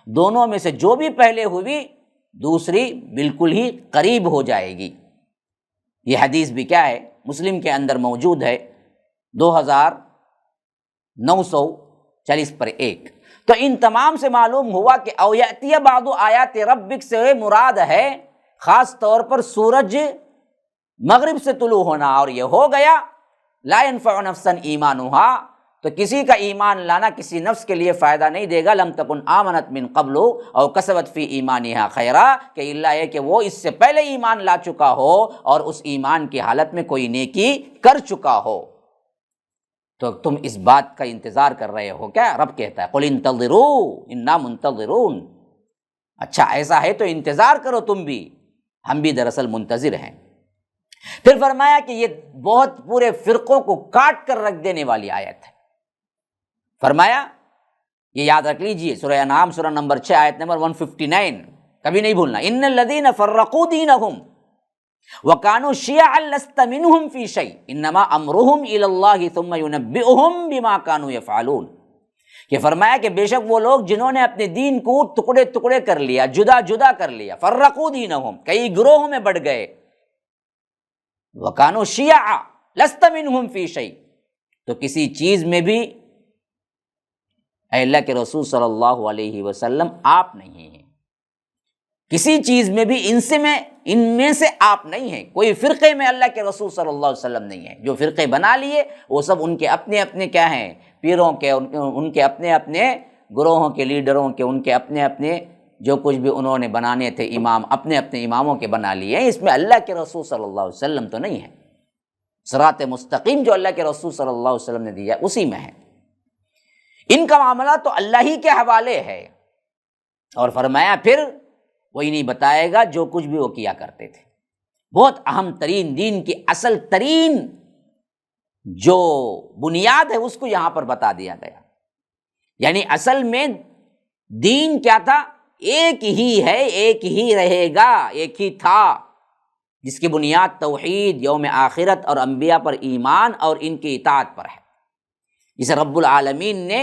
دونوں میں سے جو بھی پہلے ہوئی دوسری بالکل ہی قریب ہو جائے گی۔ یہ حدیث بھی کیا ہے؟ مسلم کے اندر موجود ہے 2940 پر 1۔ تو ان تمام سے معلوم ہوا کہ او یأتی بعض آیات ربک سے مراد ہے خاص طور پر سورج مغرب سے طلوع ہونا، اور یہ ہو گیا لا ينفع نفسا ایمانھا، تو کسی کا ایمان لانا کسی نفس کے لیے فائدہ نہیں دے گا، لم تکن آمنت من قبل او کسبت فی ایمانھا خیرا، کہ اللہ ہے کہ وہ اس سے پہلے ایمان لا چکا ہو اور اس ایمان کی حالت میں کوئی نیکی کر چکا ہو۔ تو تم اس بات کا انتظار کر رہے ہو کیا؟ رب کہتا ہے قل انتظروا انا منتظرون۔ اچھا ایسا ہے تو انتظار کرو تم بھی، ہم بھی دراصل منتظر ہیں۔ پھر فرمایا کہ یہ بہت پورے فرقوں کو کاٹ کر رکھ دینے والی آیت ہے۔ فرمایا یہ یاد رکھ لیجئے، سورہ انعام سورہ نمبر 6 آیت نمبر 159، کبھی نہیں بھولنا۔ ان الذین فرقوا دینہم وَكَانُوا شِيَعًا لَسْتَ مِنْهُمْ فِي شَيْءٍ إِنَّمَا أَمْرُهُمْ إِلَى اللَّهِ ثُمَّ يُنَبِّئُهُمْ بِمَا كَانُوا يَفْعَلُونَ، کہ فرمایا کہ بے شک وہ لوگ جنہوں نے اپنے دین کو ٹکڑے ٹکڑے کر لیا، جدا جدا کر لیا، فرقوا دینہم، کئی گروہوں میں بڑھ گئے، وَكَانُوا شِيَعًا لَسْتَ مِنْهُمْ فِي شَيْءٍ، تو کسی چیز میں بھی اے اللہ کے رسول صلی اللہ علیہ وسلم آپ نہیں ہیں، کسی چیز میں بھی ان میں سے آپ نہیں ہیں، کوئی فرقے میں اللہ کے رسول صلی اللہ علیہ وسلم نہیں ہے۔ جو فرقے بنا لیے وہ سب ان کے اپنے اپنے کیا ہیں؟ پیروں کے، ان کے اپنے اپنے گروہوں کے لیڈروں کے، ان کے اپنے اپنے جو کچھ بھی انہوں نے بنانے تھے امام، اپنے اپنے اماموں کے بنا لیے ہیں، اس میں اللہ کے رسول صلی اللہ علیہ وسلم تو نہیں ہے۔ صراط مستقیم جو اللہ کے رسول صلی اللہ علیہ وسلم نے دیا اسی میں ہے۔ ان کا معاملہ تو اللہ ہی کے حوالے ہے، اور فرمایا پھر وہی نہیں بتائے گا جو کچھ بھی وہ کیا کرتے تھے۔ بہت اہم ترین، دین کی اصل ترین جو بنیاد ہے اس کو یہاں پر بتا دیا گیا۔ یعنی اصل میں دین کیا تھا؟ ایک ہی ہے، ایک ہی رہے گا، ایک ہی تھا، جس کی بنیاد توحید، یوم آخرت اور انبیاء پر ایمان اور ان کی اطاعت پر ہے۔ جسے رب العالمین نے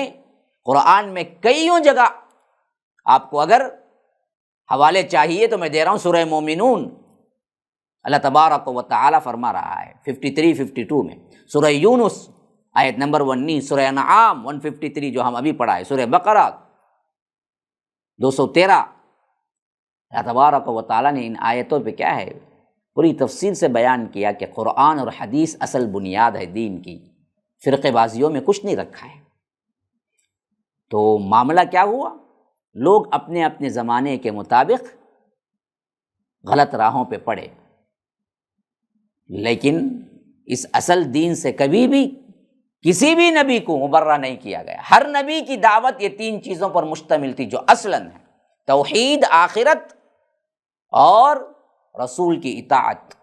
قرآن میں کئیوں جگہ، آپ کو اگر حوالے چاہیے تو میں دے رہا ہوں، سورہ مومنون اللہ تبارک و تعالی فرما رہا ہے 53-52 میں، سورہ یونس آیت نمبر 19، سورہ انعام 153 جو ہم ابھی پڑھا ہے، سورہ بقرہ 213۔ اللہ تبارک و تعالی نے ان آیتوں پہ کیا ہے پوری تفصیل سے بیان کیا کہ قرآن اور حدیث اصل بنیاد ہے دین کی، فرقے بازیوں میں کچھ نہیں رکھا ہے۔ تو معاملہ کیا ہوا؟ لوگ اپنے اپنے زمانے کے مطابق غلط راہوں پہ پڑے، لیکن اس اصل دین سے کبھی بھی کسی بھی نبی کو مبرہ نہیں کیا گیا۔ ہر نبی کی دعوت یہ تین چیزوں پر مشتمل تھی جو اصلاً ہے، توحید، آخرت اور رسول کی اطاعت۔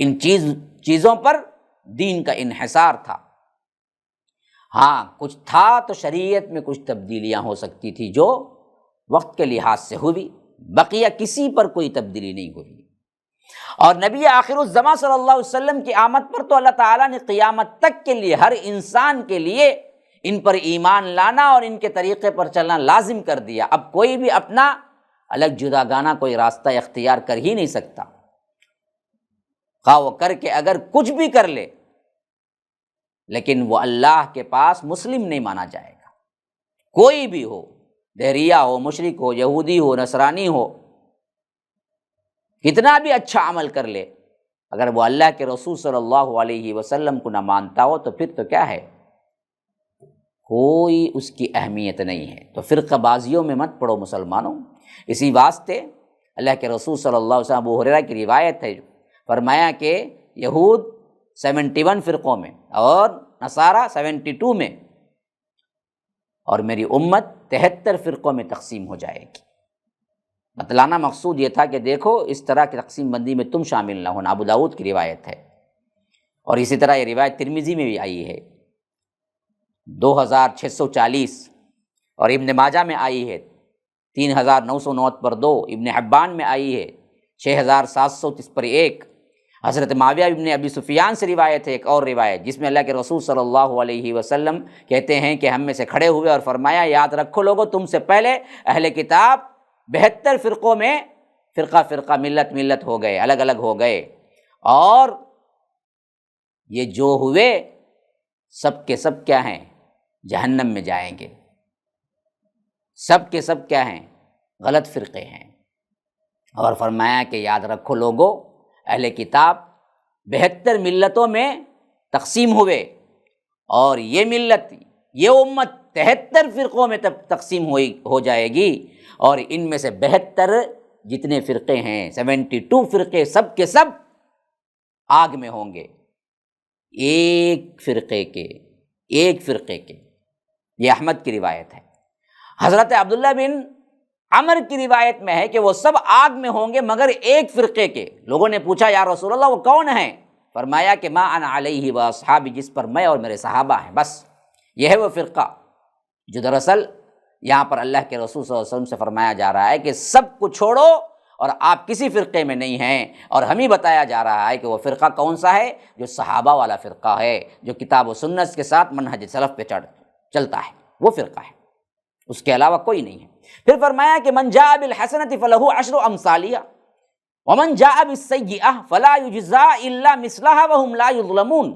ان چیزوں پر دین کا انحصار تھا۔ ہاں کچھ تھا تو شریعت میں کچھ تبدیلیاں ہو سکتی تھی جو وقت کے لحاظ سے ہوئی، بقیہ کسی پر کوئی تبدیلی نہیں ہوئی۔ اور نبی آخر الزماں صلی اللہ علیہ وسلم کی آمد پر تو اللہ تعالیٰ نے قیامت تک کے لیے ہر انسان کے لیے ان پر ایمان لانا اور ان کے طریقے پر چلنا لازم کر دیا۔ اب کوئی بھی اپنا الگ جداگانہ کوئی راستہ اختیار کر ہی نہیں سکتا، خواہ وہ کر کے اگر کچھ بھی کر لے، لیکن وہ اللہ کے پاس مسلم نہیں مانا جائے گا۔ کوئی بھی ہو، دہریہ ہو، مشرک ہو، یہودی ہو، نصرانی ہو، کتنا بھی اچھا عمل کر لے، اگر وہ اللہ کے رسول صلی اللہ علیہ وسلم کو نہ مانتا ہو تو پھر تو کیا ہے، کوئی اس کی اہمیت نہیں ہے۔ تو فرقہ بازیوں میں مت پڑو مسلمانوں۔ اسی واسطے اللہ کے رسول صلی اللہ علیہ وسلم، ابو ہریرہ کی روایت ہے، فرمایا کہ یہود 71 فرقوں میں اور نصارہ 72 میں، اور میری امت 73 فرقوں میں تقسیم ہو جائے گی۔ بتلانا مقصود یہ تھا کہ دیکھو اس طرح کی تقسیم بندی میں تم شامل نہ ہونا۔ ابو داؤد کی روایت ہے، اور اسی طرح یہ روایت ترمذی میں بھی آئی ہے 2640، اور ابن ماجہ میں آئی ہے 3909 پر 2، ابن حبان میں آئی ہے 6730 پر 1۔ حضرت معاویہ ابن ابی سفیان سے روایت ہے، ایک اور روایت جس میں اللہ کے رسول صلی اللہ علیہ وسلم کہتے ہیں کہ ہم میں سے کھڑے ہوئے اور فرمایا، یاد رکھو لوگو، تم سے پہلے اہل کتاب 72 فرقوں میں فرقہ فرقہ، ملت ملت ہو گئے، الگ الگ ہو گئے، اور یہ جو ہوئے سب کے سب کیا ہیں، جہنم میں جائیں گے۔ سب کے سب کیا ہیں، غلط فرقے ہیں۔ اور فرمایا کہ یاد رکھو لوگو، اہل کتاب 72 ملتوں میں تقسیم ہوئے، اور یہ ملت، یہ امت 73 فرقوں میں تقسیم ہو جائے گی، اور ان میں سے 72 جتنے فرقے ہیں، 72 فرقے، سب کے سب آگ میں ہوں گے، ایک فرقے کے۔ یہ احمد کی روایت ہے۔ حضرت عبداللہ بن عمر کی روایت میں ہے کہ وہ سب آگ میں ہوں گے مگر ایک فرقے کے۔ لوگوں نے پوچھا یا رسول اللہ وہ کون ہیں؟ فرمایا کہ ما انا علیہ و اصحابی، جس پر میں اور میرے صحابہ ہیں، بس یہ ہے وہ فرقہ جو دراصل یہاں پر اللہ کے رسول صلی اللہ علیہ وسلم سے فرمایا جا رہا ہے کہ سب کو چھوڑو اور آپ کسی فرقے میں نہیں ہیں، اور ہمیں بتایا جا رہا ہے کہ وہ فرقہ کون سا ہے، جو صحابہ والا فرقہ ہے، جو کتاب و سنت کے ساتھ منہج سلف پہ چلتا ہے، وہ فرقہ ہے، اس کے علاوہ کوئی نہیں ہے۔ پھر فرمایا کہ من جاء بالحسنۃ فلہ عشر امثالها ومن جاء بالسیئۃ فلا یجزی الا مثلها وهم لا یظلمون،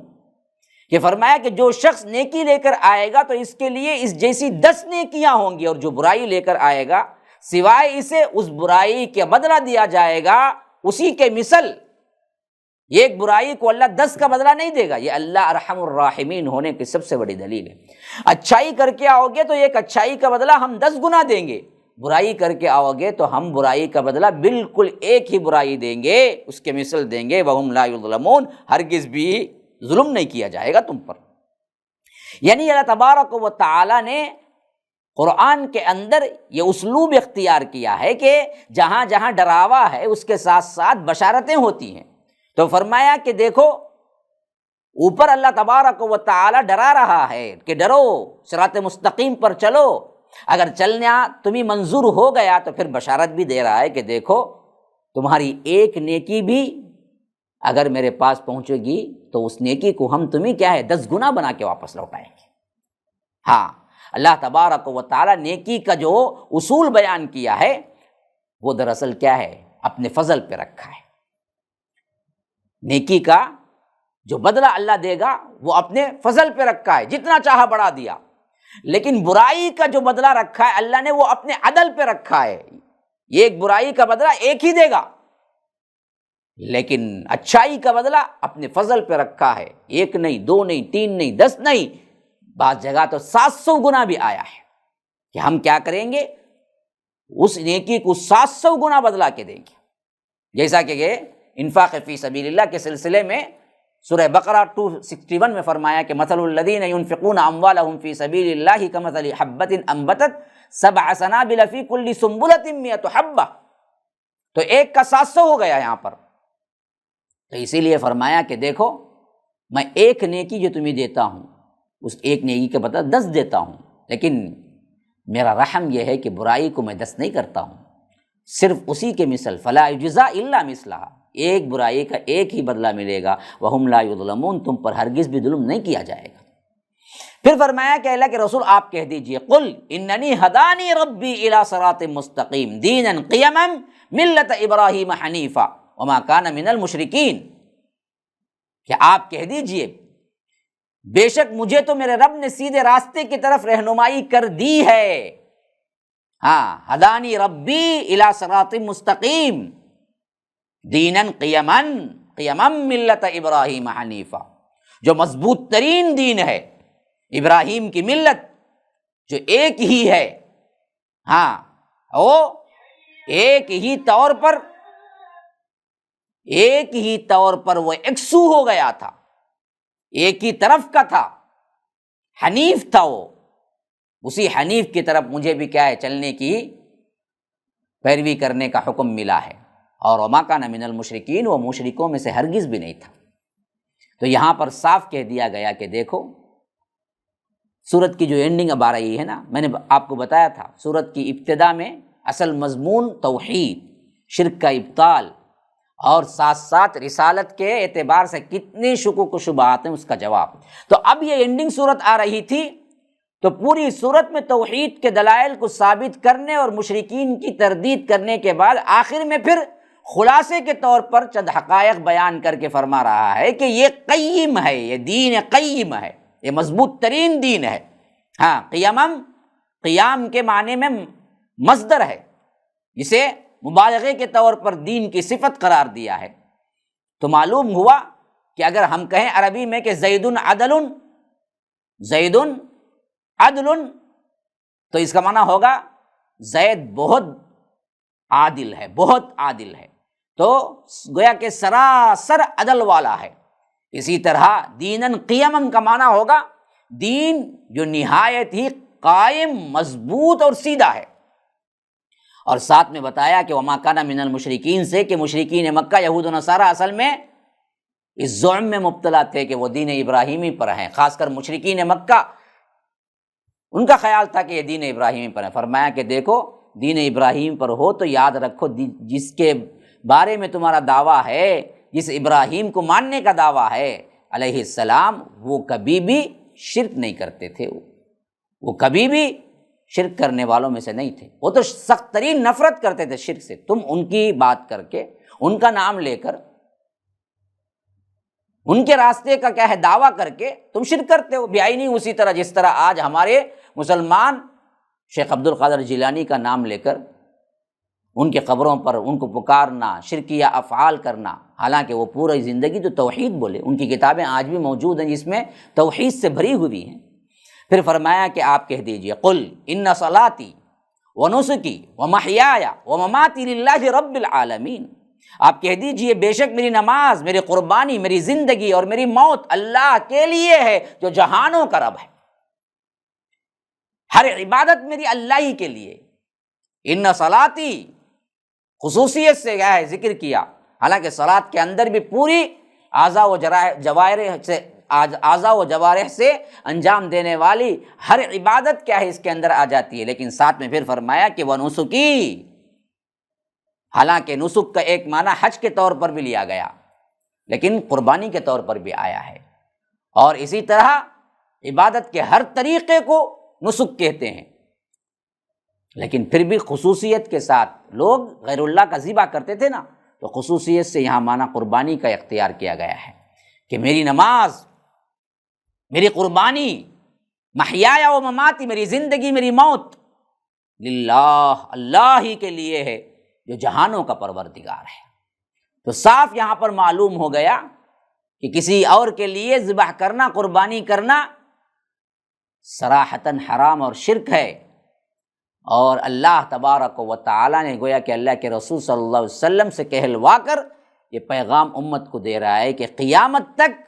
کہ فرمایا کہ جو شخص نیکی لے کر آئے گا تو اس کے لیے اس جیسی 10 نیکیاں ہوں گی، اور جو برائی لے کر آئے گا سوائے اسے اس برائی کے بدلہ دیا جائے گا اسی کے مثل۔ ایک برائی کو اللہ 10 کا بدلہ نہیں دے گا، یہ اللہ ارحم الراحمین ہونے کی سب سے بڑی دلیل ہے۔ اچھائی کر کے آؤ گے تو ایک اچھائی کا بدلہ ہم 10 گنا دیں گے، برائی کر کے آؤ گے تو ہم برائی کا بدلہ بالکل ایک ہی برائی دیں گے، اس کے مثل دیں گے، وہم لا یظلمون، ہرگز بھی ظلم نہیں کیا جائے گا تم پر۔ یعنی اللہ تبارک و تعالی نے قرآن کے اندر یہ اسلوب اختیار کیا ہے کہ جہاں جہاں ڈراوا ہے اس کے ساتھ ساتھ بشارتیں ہوتی ہیں۔ تو فرمایا کہ دیکھو اوپر اللہ تبارک و تعالی ڈرا رہا ہے کہ ڈرو، صراط مستقیم پر چلو، اگر چلنا تمہیں منظور ہو گیا تو پھر بشارت بھی دے رہا ہے کہ دیکھو تمہاری ایک نیکی بھی اگر میرے پاس پہنچے گی تو اس نیکی کو ہم تمہیں کیا ہے 10 گنا بنا کے واپس لوٹائیں گے۔ ہاں، اللہ تبارک و تعالی نیکی کا جو اصول بیان کیا ہے وہ دراصل کیا ہے، اپنے فضل پہ رکھا ہے۔ نیکی کا جو بدلہ اللہ دے گا وہ اپنے فضل پہ رکھا ہے، جتنا چاہا بڑھا دیا، لیکن برائی کا جو بدلہ رکھا ہے اللہ نے وہ اپنے عدل پہ رکھا ہے، ایک برائی کا بدلہ ایک ہی دے گا، لیکن اچھائی کا بدلہ اپنے فضل پہ رکھا ہے، 1 نہیں 2 نہیں 3 نہیں 10 نہیں، بعض جگہ تو 700 گنا بھی آیا ہے کہ ہم کیا کریں گے، اس نیکی کو 700 گنا بدلا کے دیں گے۔ جیسا کہ یہ انفاق فی سبیل اللہ کے سلسلے میں سورہ بقرہ 261 میں فرمایا کہ مثل الذین ينفقون اموالهم فی سبیل اللہ کمثل حبۃ انبتت 7 سنابل فی کل سنبلۃ 100 حبۃ، تو ایک کا 700 ہو گیا یہاں پر۔ تو اسی لیے فرمایا کہ دیکھو میں ایک نیکی جو تمہیں دیتا ہوں اس ایک نیکی کے بدلہ 10 دیتا ہوں، لیکن میرا رحم یہ ہے کہ برائی کو میں 10 نہیں کرتا ہوں، صرف اسی کے مثل فلا یجزا الا مثلھا، ایک برائی کا ایک ہی بدلہ ملے گا، وہم لا یظلمون، تم پر ہرگز بھی ظلم نہیں کیا جائے گا۔ پھر فرمایا کہ اللہ کے رسول آپ کہہ دیجئے قل اننی ہدانی ربی الی صراط مستقیم دینا قیما ملت ابراہیم حنیفا وما کان من المشرکین، کہ آپ کہہ دیجئے بے شک مجھے تو میرے رب نے سیدھے راستے کی طرف رہنمائی کر دی ہے، ہاں ہدانی ربی الی صراط مستقیم دینا قیما ملت ابراہیم حنیفا، جو مضبوط ترین دین ہے، ابراہیم کی ملت جو ایک ہی ہے، ہاں وہ ایک ہی طور پر وہ یکسو ہو گیا تھا، ایک ہی طرف کا تھا، حنیف تھا وہ، اسی حنیف کی طرف مجھے بھی کیا ہے چلنے کی پیروی کرنے کا حکم ملا ہے، اور وما کان من المشرکین، وہ مشرکوں میں سے ہرگز بھی نہیں تھا۔ تو یہاں پر صاف کہہ دیا گیا کہ دیکھو سورت کی جو اینڈنگ اب آ رہی ہے نا، میں نے آپ کو بتایا تھا سورت کی ابتدا میں اصل مضمون توحید، شرک کا ابطال، اور ساتھ ساتھ رسالت کے اعتبار سے کتنے شکوک و شبہات ہیں اس کا جواب۔ تو اب یہ اینڈنگ سورت آ رہی تھی تو پوری سورت میں توحید کے دلائل کو ثابت کرنے اور مشرکین کی تردید کرنے کے بعد آخر میں پھر خلاصے کے طور پر چند حقائق بیان کر کے فرما رہا ہے کہ یہ قیم ہے، یہ دین قیم ہے، یہ مضبوط ترین دین ہے۔ ہاں، قیام کے معنی میں مصدر ہے، جسے مبالغے کے طور پر دین کی صفت قرار دیا ہے۔ تو معلوم ہوا کہ اگر ہم کہیں عربی میں کہ زید عدل، تو اس کا معنی ہوگا زید بہت عادل ہے، بہت عادل ہے، تو گویا کہ سراسر عدل والا ہے۔ اسی طرح دیناً قیماً کا معنی ہوگا دین جو نہایت ہی قائم، مضبوط اور سیدھا ہے۔ اور ساتھ میں بتایا کہ وما کان من المشرکین سے کہ مشرکین مکہ یہود و نصارہ اصل میں اس زعم میں مبتلا تھے کہ وہ دین ابراہیمی پر ہیں، خاص کر مشرکین مکہ، ان کا خیال تھا کہ یہ دین ابراہیمی پر ہے۔ فرمایا کہ دیکھو دین ابراہیم پر ہو تو یاد رکھو جس کے بارے میں تمہارا دعویٰ ہے، جس ابراہیم کو ماننے کا دعویٰ ہے علیہ السلام، وہ کبھی بھی شرک نہیں کرتے تھے، وہ کبھی بھی شرک کرنے والوں میں سے نہیں تھے، وہ تو سخت ترین نفرت کرتے تھے شرک سے۔ تم ان کی بات کر کے، ان کا نام لے کر، ان کے راستے کا کیا ہے دعویٰ کر کے تم شرک کرتے ہو بعینی، اسی طرح جس طرح آج ہمارے مسلمان شیخ عبد القادر جیلانی کا نام لے کر ان کے قبروں پر ان کو پکارنا، شرکیہ افعال کرنا، حالانکہ وہ پوری زندگی تو توحید بولے، ان کی کتابیں آج بھی موجود ہیں جس میں توحید سے بھری ہوئی ہیں۔ پھر فرمایا کہ آپ کہہ دیجئے قل ان صلاتی ونسکی ومحیایا ومماتی للہ رب العالمین، آپ کہہ دیجئے بے شک میری نماز، میری قربانی، میری زندگی اور میری موت اللہ کے لیے ہے جو جہانوں کا رب ہے۔ ہر عبادت میری اللہ ہی کے لیے۔ ان صلاتی خصوصیت سے کیا ہے ذکر کیا، حالانکہ صلاۃ کے اندر بھی پوری اعضاء و جوارح سے انجام دینے والی ہر عبادت کیا ہے اس کے اندر آ جاتی ہے، لیکن ساتھ میں پھر فرمایا کہ وہ نسکی، حالانکہ نسک کا ایک معنی حج کے طور پر بھی لیا گیا لیکن قربانی کے طور پر بھی آیا ہے، اور اسی طرح عبادت کے ہر طریقے کو نسک کہتے ہیں، لیکن پھر بھی خصوصیت کے ساتھ لوگ غیر اللہ کا ذبح کرتے تھے نا، تو خصوصیت سے یہاں معنی قربانی کا اختیار کیا گیا ہے کہ میری نماز، میری قربانی، محیایا و مماتی، میری زندگی، میری موت للہ، اللہ ہی کے لیے ہے جو جہانوں کا پروردگار ہے۔ تو صاف یہاں پر معلوم ہو گیا کہ کسی اور کے لیے ذبح کرنا، قربانی کرنا صراحتاً حرام اور شرک ہے، اور اللہ تبارک و تعالیٰ نے گویا کہ اللہ کے رسول صلی اللہ علیہ وسلم سے کہلوا کر یہ پیغام امت کو دے رہا ہے کہ قیامت تک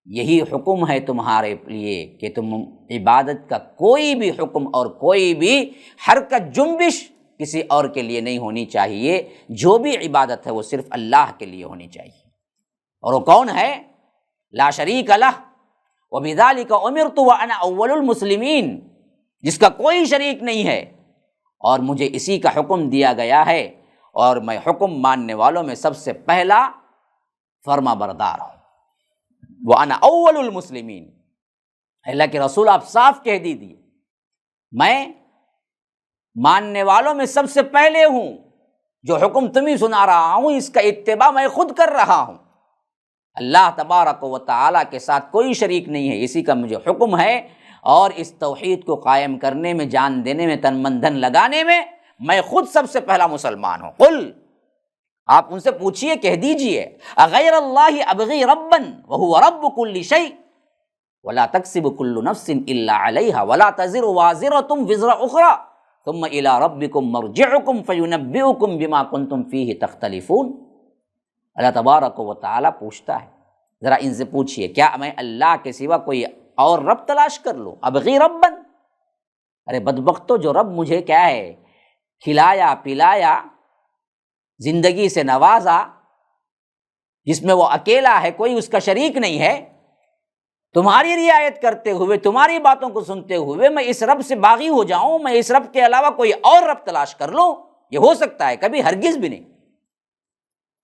یہی حکم ہے تمہارے لیے کہ تم عبادت کا کوئی بھی حکم اور کوئی بھی حرکت، جنبش کسی اور کے لیے نہیں ہونی چاہیے، جو بھی عبادت ہے وہ صرف اللہ کے لیے ہونی چاہیے۔ اور وہ کون ہے؟ لا شریک لہ وبذالک امرت وانا اول المسلمین، جس کا کوئی شریک نہیں ہے اور مجھے اسی کا حکم دیا گیا ہے، اور میں حکم ماننے والوں میں سب سے پہلا فرما بردار ہوں۔ وانا اول المسلمین، اللہ کے رسول آپ صاف کہہ دیجیے میں ماننے والوں میں سب سے پہلے ہوں، جو حکم تمہیں سنا رہا ہوں اس کا اتباع میں خود کر رہا ہوں۔ اللہ تبارک و تعالیٰ کے ساتھ کوئی شریک نہیں ہے، اسی کا مجھے حکم ہے، اور اس توحید کو قائم کرنے میں، جان دینے میں، تن من دھن لگانے میں میں خود سب سے پہلا مسلمان ہوں۔ قل، آپ ان سے پوچھئے، کہہ دیجئے، اغیر اللہ ابغی ربا وہو رب کل شیء ولا تکسب کل نفس الا علیہا ولا تزر وازرۃ وزر اخری ثم الی ربکم مرجعکم فینبئکم بما کنتم فیہ تختلفون۔ اللہ تبارک و تعالیٰ پوچھتا ہے، ذرا ان سے پوچھئے کیا میں اللہ کے سوا کوئی اور رب تلاش کر لوں؟ ابغی ربا، ارے بدبختو، جو رب مجھے کیا ہے کھلایا پلایا، زندگی سے نوازا، جس میں وہ اکیلا ہے، کوئی اس کا شریک نہیں ہے، تمہاری رعایت کرتے ہوئے، تمہاری باتوں کو سنتے ہوئے میں اس رب سے باغی ہو جاؤں، میں اس رب کے علاوہ کوئی اور رب تلاش کر لوں؟ یہ ہو سکتا ہے؟ کبھی، ہرگز بھی نہیں۔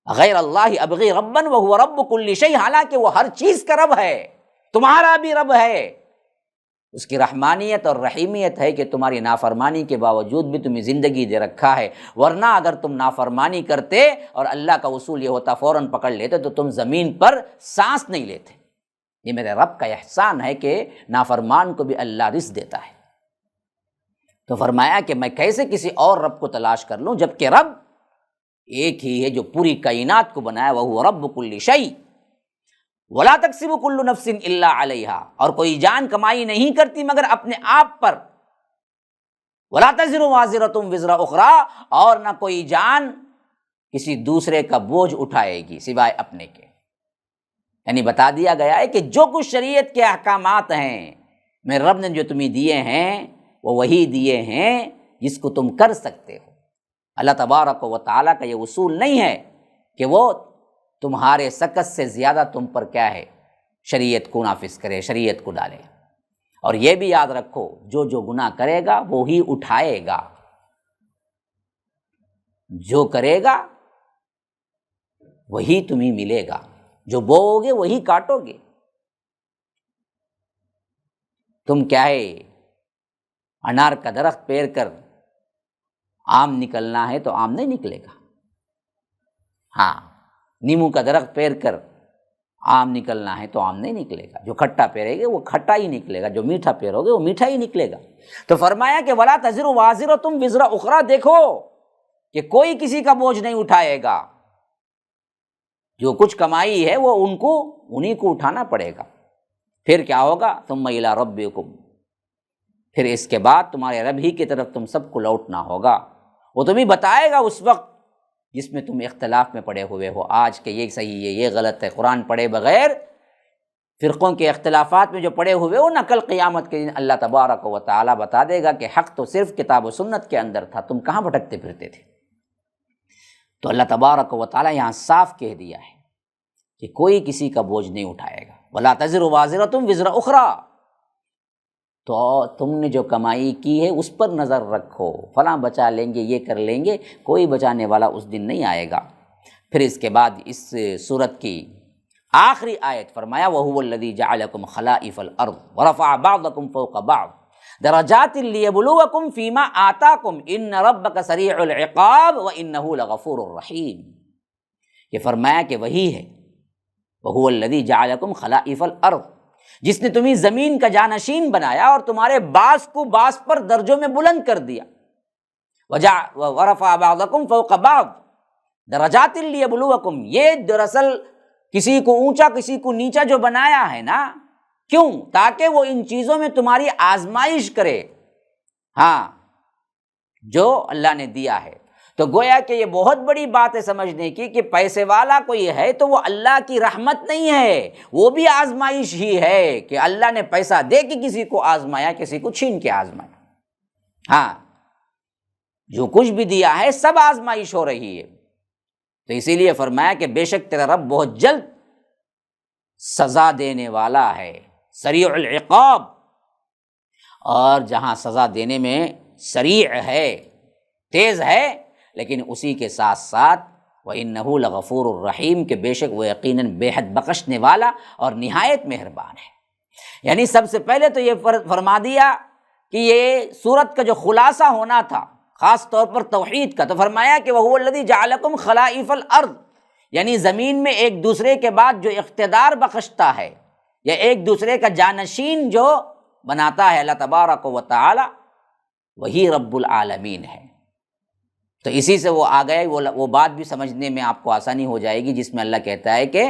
غیر اللہ ابغی ربا وہو رب کل شیء، حالانکہ وہ ہر چیز کا رب ہے، تمہارا بھی رب ہے۔ اس کی رحمانیت اور رحیمیت ہے کہ تمہاری نافرمانی کے باوجود بھی تمہیں زندگی دے رکھا ہے، ورنہ اگر تم نافرمانی کرتے اور اللہ کا اصول یہ ہوتا فوراً پکڑ لیتے تو تم زمین پر سانس نہیں لیتے۔ یہ میرے رب کا احسان ہے کہ نافرمان کو بھی اللہ رزق دیتا ہے۔ تو فرمایا کہ میں کیسے کسی اور رب کو تلاش کر لوں، جبکہ رب ایک ہی ہے جو پوری کائنات کو بنایا، وہ رب کل شیء ولا تکسب کل نفس الا علیہا، اور کوئی جان کمائی نہیں کرتی مگر اپنے آپ پر، ولا تزر وازرۃ وزر اخری، اور نہ کوئی جان کسی دوسرے کا بوجھ اٹھائے گی سوائے اپنے کے۔ یعنی بتا دیا گیا ہے کہ جو کچھ شریعت کے احکامات ہیں میرے رب نے جو تمہیں دیے ہیں وہ وہی دیے ہیں جس کو تم کر سکتے ہو۔ اللہ تبارک و تعالیٰ کا یہ اصول نہیں ہے کہ وہ تمہارے سکت سے زیادہ تم پر کیا ہے شریعت کو نافذ کرے، شریعت کو ڈالے۔ اور یہ بھی یاد رکھو، جو جو گناہ کرے گا وہی اٹھائے گا، جو کرے گا وہی تمہیں ملے گا، جو بوؤ گے وہی کاٹو گے۔ تم کیا ہے انار کا درخت پیر کر آم نکلنا ہے تو آم نہیں نکلے گا، ہاں نیمو کا درخت پیر کر آم نکلنا ہے تو آم نہیں نکلے گا، جو کھٹا پیرے گے وہ کھٹا ہی نکلے گا، جو میٹھا پیرو گے وہ میٹھا ہی نکلے گا۔ تو فرمایا کہ ولا تزر وازرۃ وزر اخری، دیکھو کہ کوئی کسی کا بوجھ نہیں اٹھائے گا، جو کچھ کمائی ہے وہ انہیں کو اٹھانا پڑے گا۔ پھر کیا ہوگا؟ ثم الی ربکم، پھر اس کے بعد تمہارے رب ہی کی طرف تم سب کو لوٹنا ہوگا۔ وہ تمہیں بتائے گا اس وقت جس میں تم اختلاف میں پڑے ہوئے ہو، آج کہ یہ صحیح ہے یہ غلط ہے، قرآن پڑھے بغیر فرقوں کے اختلافات میں جو پڑے ہوئے ہو، نہ کل قیامت کے دن اللہ تبارک و تعالیٰ بتا دے گا کہ حق تو صرف کتاب و سنت کے اندر تھا، تم کہاں بھٹکتے پھرتے تھے۔ تو اللہ تبارک و تعالیٰ یہاں صاف کہہ دیا ہے کہ کوئی کسی کا بوجھ نہیں اٹھائے گا، وَلَا تَزِرُ وَازِرَةٌ وِزْرَ أُخْرَىٰ، تو تم نے جو کمائی کی ہے اس پر نظر رکھو، فلاں بچا لیں گے، یہ کر لیں گے، کوئی بچانے والا اس دن نہیں آئے گا۔ پھر اس کے بعد اس سورت کی آخری آیت فرمایا وَهُوَ الَّذِي جَعَلَكُمْ خَلَائِفَ الْأَرْضِ وَرَفَعَ بَعْضَكُمْ فَوْقَ بَعْضٍ دَرَجَاتٍ لِيَبْلُوَكُمْ فِي مَا آتَاكُمْ إِنَّ رَبَّكَ سَرِيعُ الْعِقَابِ وَإِنَّهُ لَغَفُورٌ رَحِيمٌ۔ یہ فرمایا کہ وہی ہے وَهُوَ الَّذِي جَعَلَكُمْ خَلَائِفَ الْأَرْضِ، جس نے تمہیں زمین کا جانشین بنایا اور تمہارے بعض کو بعض پر درجوں میں بلند کر دیا۔ وَرَفَعَ بَعْضَكُمْ فَوْقَ بَعْضٍ دَرَجَاتٍ لِيَبْلُوَكُمْ، یہ دراصل کسی کو اونچا کسی کو نیچا جو بنایا ہے نا، کیوں؟ تاکہ وہ ان چیزوں میں تمہاری آزمائش کرے، ہاں جو اللہ نے دیا ہے۔ تو گویا کہ یہ بہت بڑی بات ہے سمجھنے کی کہ پیسے والا کوئی ہے تو وہ اللہ کی رحمت نہیں ہے، وہ بھی آزمائش ہی ہے کہ اللہ نے پیسہ دے کے کسی کو آزمایا، کسی کو چھین کے آزمایا۔ ہاں جو کچھ بھی دیا ہے سب آزمائش ہو رہی ہے۔ تو اسی لیے فرمایا کہ بے شک تیرا رب بہت جلد سزا دینے والا ہے، سریع العقاب، اور جہاں سزا دینے میں سریع ہے، تیز ہے، لیکن اسی کے ساتھ ساتھ وَإِنَّهُ لَغَفُورٌ الرحیم، کہ بے شک وہ یقیناً بے حد بخشنے والا اور نہایت مہربان ہے۔ یعنی سب سے پہلے تو یہ فرما دیا کہ یہ سورت کا جو خلاصہ ہونا تھا خاص طور پر توحید کا، تو فرمایا کہ وَهُوَ الَّذِي جَعَلَكُمْ خَلَائِفَ الْأَرْضِ، یعنی زمین میں ایک دوسرے کے بعد جو اقتدار بخشتا ہے یا ایک دوسرے کا جانشین جو بناتا ہے اللہ تبارک و تعالی، وہی رب العالمین ہے۔ تو اسی سے وہ آ گئے، وہ بات بھی سمجھنے میں آپ کو آسانی ہو جائے گی جس میں اللہ کہتا ہے کہ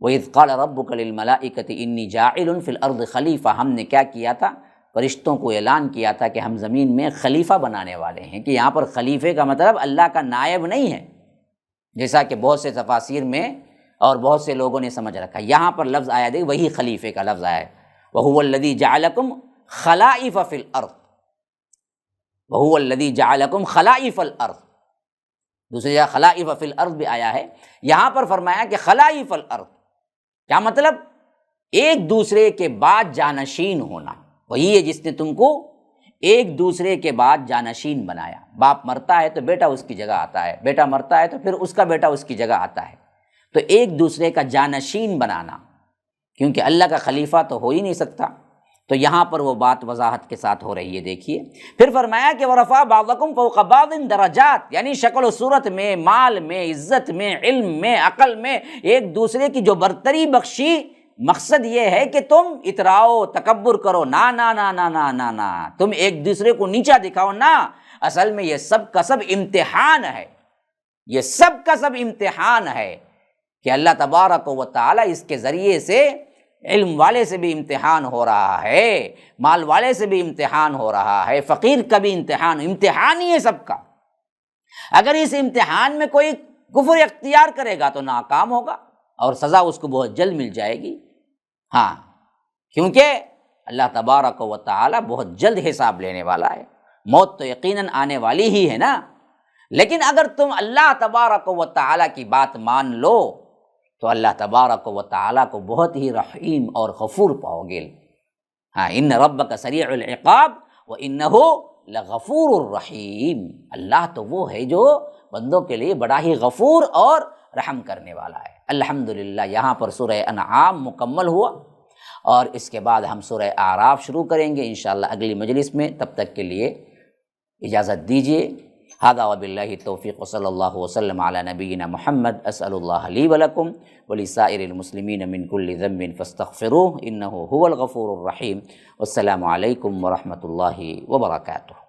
وَإِذْ قَالَ رَبُّكَ لِلْمَلَائِكَةِ إِنِّي جَاعِلٌ فِي الْأَرْضِ خَلِيفَةً، ہم نے کیا کیا تھا؟ فرشتوں کو اعلان کیا تھا کہ ہم زمین میں خلیفہ بنانے والے ہیں، کہ یہاں پر خلیفے کا مطلب اللہ کا نائب نہیں ہے، جیسا کہ بہت سے تفاسیر میں اور بہت سے لوگوں نے سمجھ رکھا۔ یہاں پر لفظ آیا دیکھ، وہی خلیفے کا لفظ آیا ہے، وَهُوَ الَّذِي جَعَلَكُمْ خَلَائِفَ فِي الْأَرْضِ، وَهُوَ الَّذِي جَعَلَكُمْ خَلَائِفَ الْأَرْضِ، دوسری جگہ خلائف فی الارض بھی آیا ہے، یہاں پر فرمایا کہ خلائف الارض، کیا مطلب؟ ایک دوسرے کے بعد جانشین ہونا، وہی ہے جس نے تم کو ایک دوسرے کے بعد جانشین بنایا۔ باپ مرتا ہے تو بیٹا اس کی جگہ آتا ہے، بیٹا مرتا ہے تو پھر اس کا بیٹا اس کی جگہ آتا ہے، تو ایک دوسرے کا جانشین بنانا، کیونکہ اللہ کا خلیفہ تو ہو ہی نہیں سکتا۔ تو یہاں پر وہ بات وضاحت کے ساتھ ہو رہی ہے، دیکھیے۔ پھر فرمایا کہ وَرَفَعَ بَعْضَكُمْ فَوْقَ بَعْضٍ دَرَجَاتٍ، یعنی شکل و صورت میں، مال میں، عزت میں، علم میں، عقل میں ایک دوسرے کی جو برتری بخشی، مقصد یہ ہے کہ تم اتراؤ، تکبر کرو، نا نا نا نا نا نا نا، تم ایک دوسرے کو نیچا دکھاؤ نا۔ اصل میں یہ سب کا سب امتحان ہے، یہ سب کا سب امتحان ہے کہ اللہ تبارک و تعالی اس کے ذریعے سے علم والے سے بھی امتحان ہو رہا ہے، مال والے سے بھی امتحان ہو رہا ہے، فقیر کا بھی امتحان ہی ہے سب کا۔ اگر اس امتحان میں کوئی کفر اختیار کرے گا تو ناکام ہوگا اور سزا اس کو بہت جلد مل جائے گی، ہاں، کیونکہ اللہ تبارک و تعالی بہت جلد حساب لینے والا ہے۔ موت تو یقیناً آنے والی ہی ہے نا، لیکن اگر تم اللہ تبارک و تعالی کی بات مان لو تو اللہ تبارک و تعالیٰ کو بہت ہی رحیم اور غفور پاؤ گے۔ ہاں، ان ربک سریع العقاب وانہ لغفور الرحیم، اللہ تو وہ ہے جو بندوں کے لیے بڑا ہی غفور اور رحم کرنے والا ہے۔ الحمدللہ، یہاں پر سورہ انعام مکمل ہوا اور اس کے بعد ہم سورہ اعراف شروع کریں گے انشاءاللہ اگلی مجلس میں۔ تب تک کے لیے اجازت دیجیے۔ هذا وباللہ التوفیق وصلی اللہ وسلم علی نبینا محمد۔ اسأل اللہ لی ولکم ولسائر المسلمین من کل ذنب فاستغفروہ انہ هو الغفور الرحیم۔ والسلام علیکم ورحمۃ اللہ وبرکاتہ۔